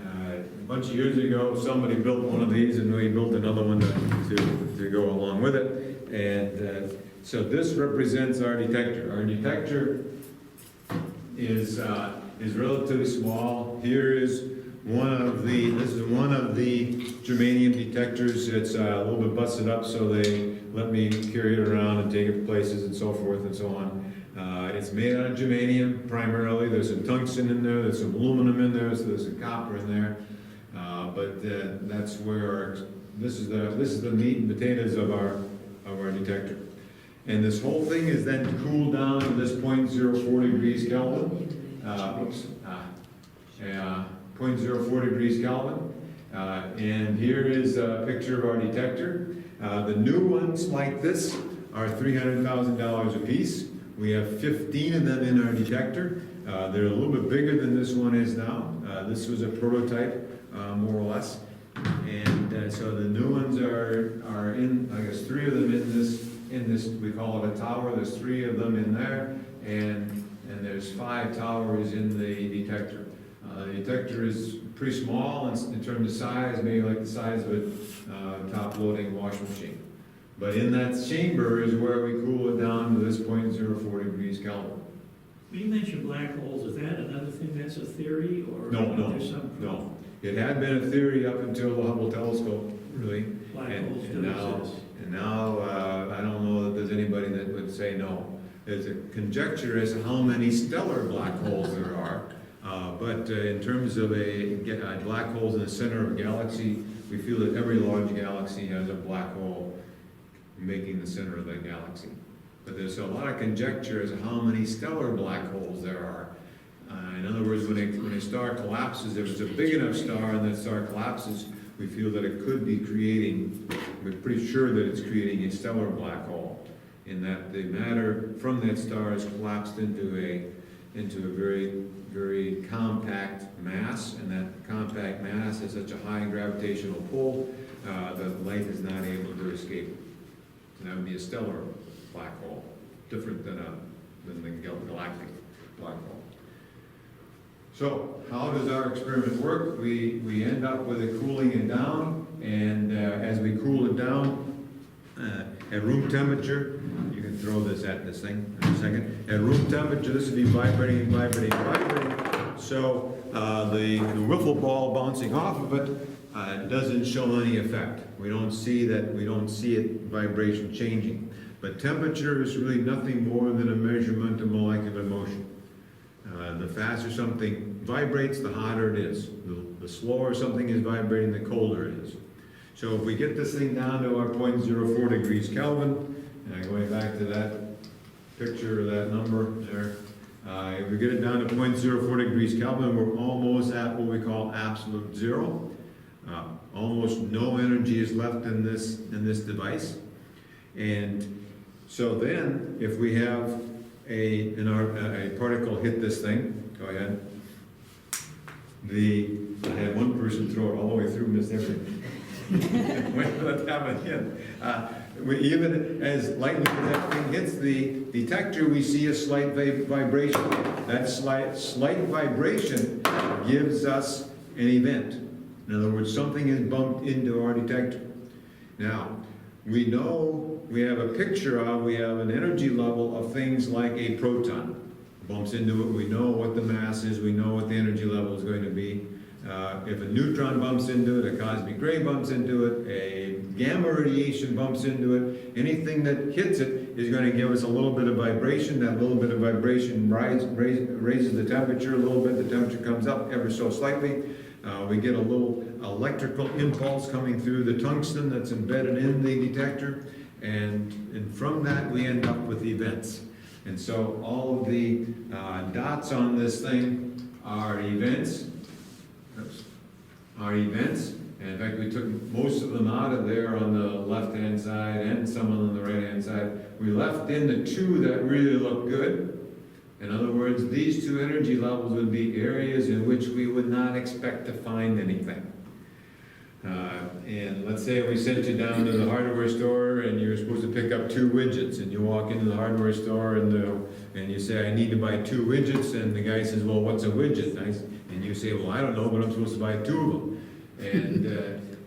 a bunch of years ago, somebody built one of these, and we built another one to go along with it. And so this represents our detector. Our detector is relatively small. Here is this is one of the germanium detectors. It's a little bit busted up, so they let me carry it around and take it places and so forth and so on. It's made out of germanium primarily. There's some tungsten in there, there's some aluminum in there, so there's some copper in there. But that's where this is the meat and potatoes of our detector. And this whole thing is then cooled down to this 0.04 degrees Kelvin. 0.04 degrees Kelvin. And here is a picture of our detector. The new ones like this are $300,000 a piece. We have 15 of them in our detector. They're a little bit bigger than this one is now. This was a prototype, more or less. And so the new ones are in, I guess, 3 of them in this, we call it a tower. There's 3 of them in there, and there's 5 towers in the detector. The detector is pretty small in terms of size, maybe like the size of a top-loading washing machine. But in that chamber is where we cool it down to this 0.04 degrees Kelvin. You mentioned black holes, is that another thing that's a theory, or? No. It had been a theory up until the Hubble telescope, really. Black And- holes and do now- exist. And now, I don't know that there's anybody that would say no. There's a conjecture as to how many stellar black holes there are, but in terms of a black holes in the center of a galaxy, we feel that every large galaxy has a black hole making the center of that galaxy. But there's a lot of conjecture as to how many stellar black holes there are. In other words, when a star collapses, if it's a big enough star and that star collapses, we feel that it could be creating, we're pretty sure that it's creating a stellar black hole, in that the matter from that star is collapsed into a very, very compact mass, and that compact mass has such a high gravitational pull that light is not able to escape. And that would be a stellar black hole, different than the galactic black hole. So, how does our experiment work? We end up with it cooling it down, and as we cool it down at room temperature, you can throw this at this thing in a second. At room temperature, this would be vibrating. So the wiffle ball bouncing off of it doesn't show any effect. We don't see it vibration changing. But temperature is really nothing more than a measurement of molecular motion. The faster something vibrates, the hotter it is. The slower something is vibrating, the colder it is. So if we get this thing down to our 0.04 degrees Kelvin, going back to that picture or that number there, if we get it down to 0.04 degrees Kelvin, we're almost at what we call absolute zero. Almost no energy is left in this device. And so then, if we have a particle hit this thing, go ahead. I had one person throw it all the way through, missed everything. Let's have it again. Even as lightly as that thing hits the detector, we see a slight vibration. That slight vibration gives us an event. In other words, something is bumped into our detector. Now, we know we have a picture of, we have an energy level of things like a proton. Bumps into it, we know what the mass is, we know what the energy level is going to be. If a neutron bumps into it, a cosmic ray bumps into it, a gamma radiation bumps into it, anything that hits it is going to give us a little bit of vibration. That little bit of vibration raises the temperature a little bit. The temperature comes up ever so slightly. We get a little electrical impulse coming through the tungsten that's embedded in the detector, and from that we end up with events. And so all of the dots on this thing are events. And in fact, we took most of them out of there on the left-hand side and some on the right-hand side. We left in the 2 that really look good. In other words, these 2 energy levels would be areas in which we would not expect to find anything. And let's say we sent you down to the hardware store and you're supposed to pick up 2 widgets, and you walk into the hardware store and you say, I need to buy 2 widgets, and the guy says, well, what's a widget? And you say, well, I don't know, but I'm supposed to buy 2 of them.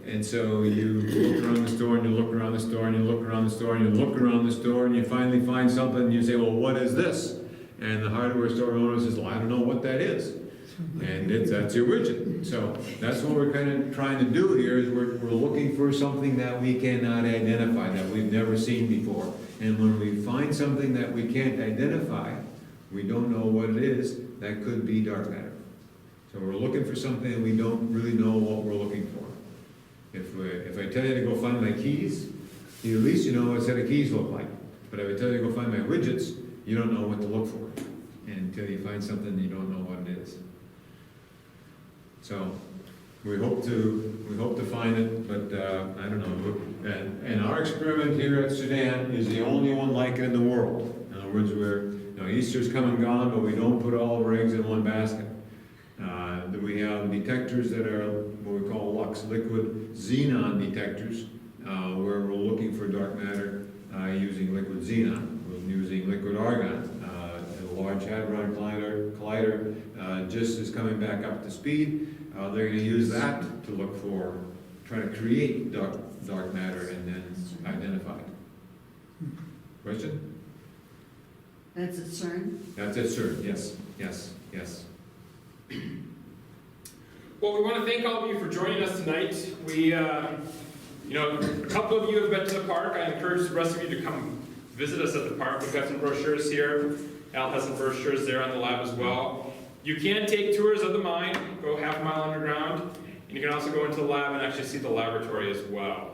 And so you look around the store and you look around the store and you look around the store and you look around the store and you finally find something and you say, well, what is this? And the hardware store owner says, well, I don't know what that is. And that's your widget. So that's what we're kind of trying to do here, is we're looking for something that we cannot identify, that we've never seen before. And when we find something that we can't identify, we don't know what it is, that could be dark matter. So we're looking for something and we don't really know what we're looking for. If I tell you to go find my keys, at least you know what a set of keys look like. But if I tell you to go find my widgets, you don't know what to look for until you find something you don't know what it is. So we hope to find it, but I don't know. And our experiment here at Sudan is the only one like it in the world. In other words, Easter's come and gone, but we don't put all of our eggs in one basket. Then we have detectors that are what we call Lux liquid xenon detectors, where we're looking for dark matter using liquid xenon. We're using liquid argon. A Large Hadron Collider just is coming back up to speed. They're going to use that to look for, try to create dark matter and then identify it. Question? That's at CERN? That's it, sir. Yes, yes, yes. Well, we want to thank all of you for joining us tonight. We, a couple of you have been to the park. I encourage the rest of you to come visit us at the park. We've got some brochures here. Al has some brochures there on the lab as well. You can take tours of the mine, go half a mile underground, and you can also go into the lab and actually see the laboratory as well.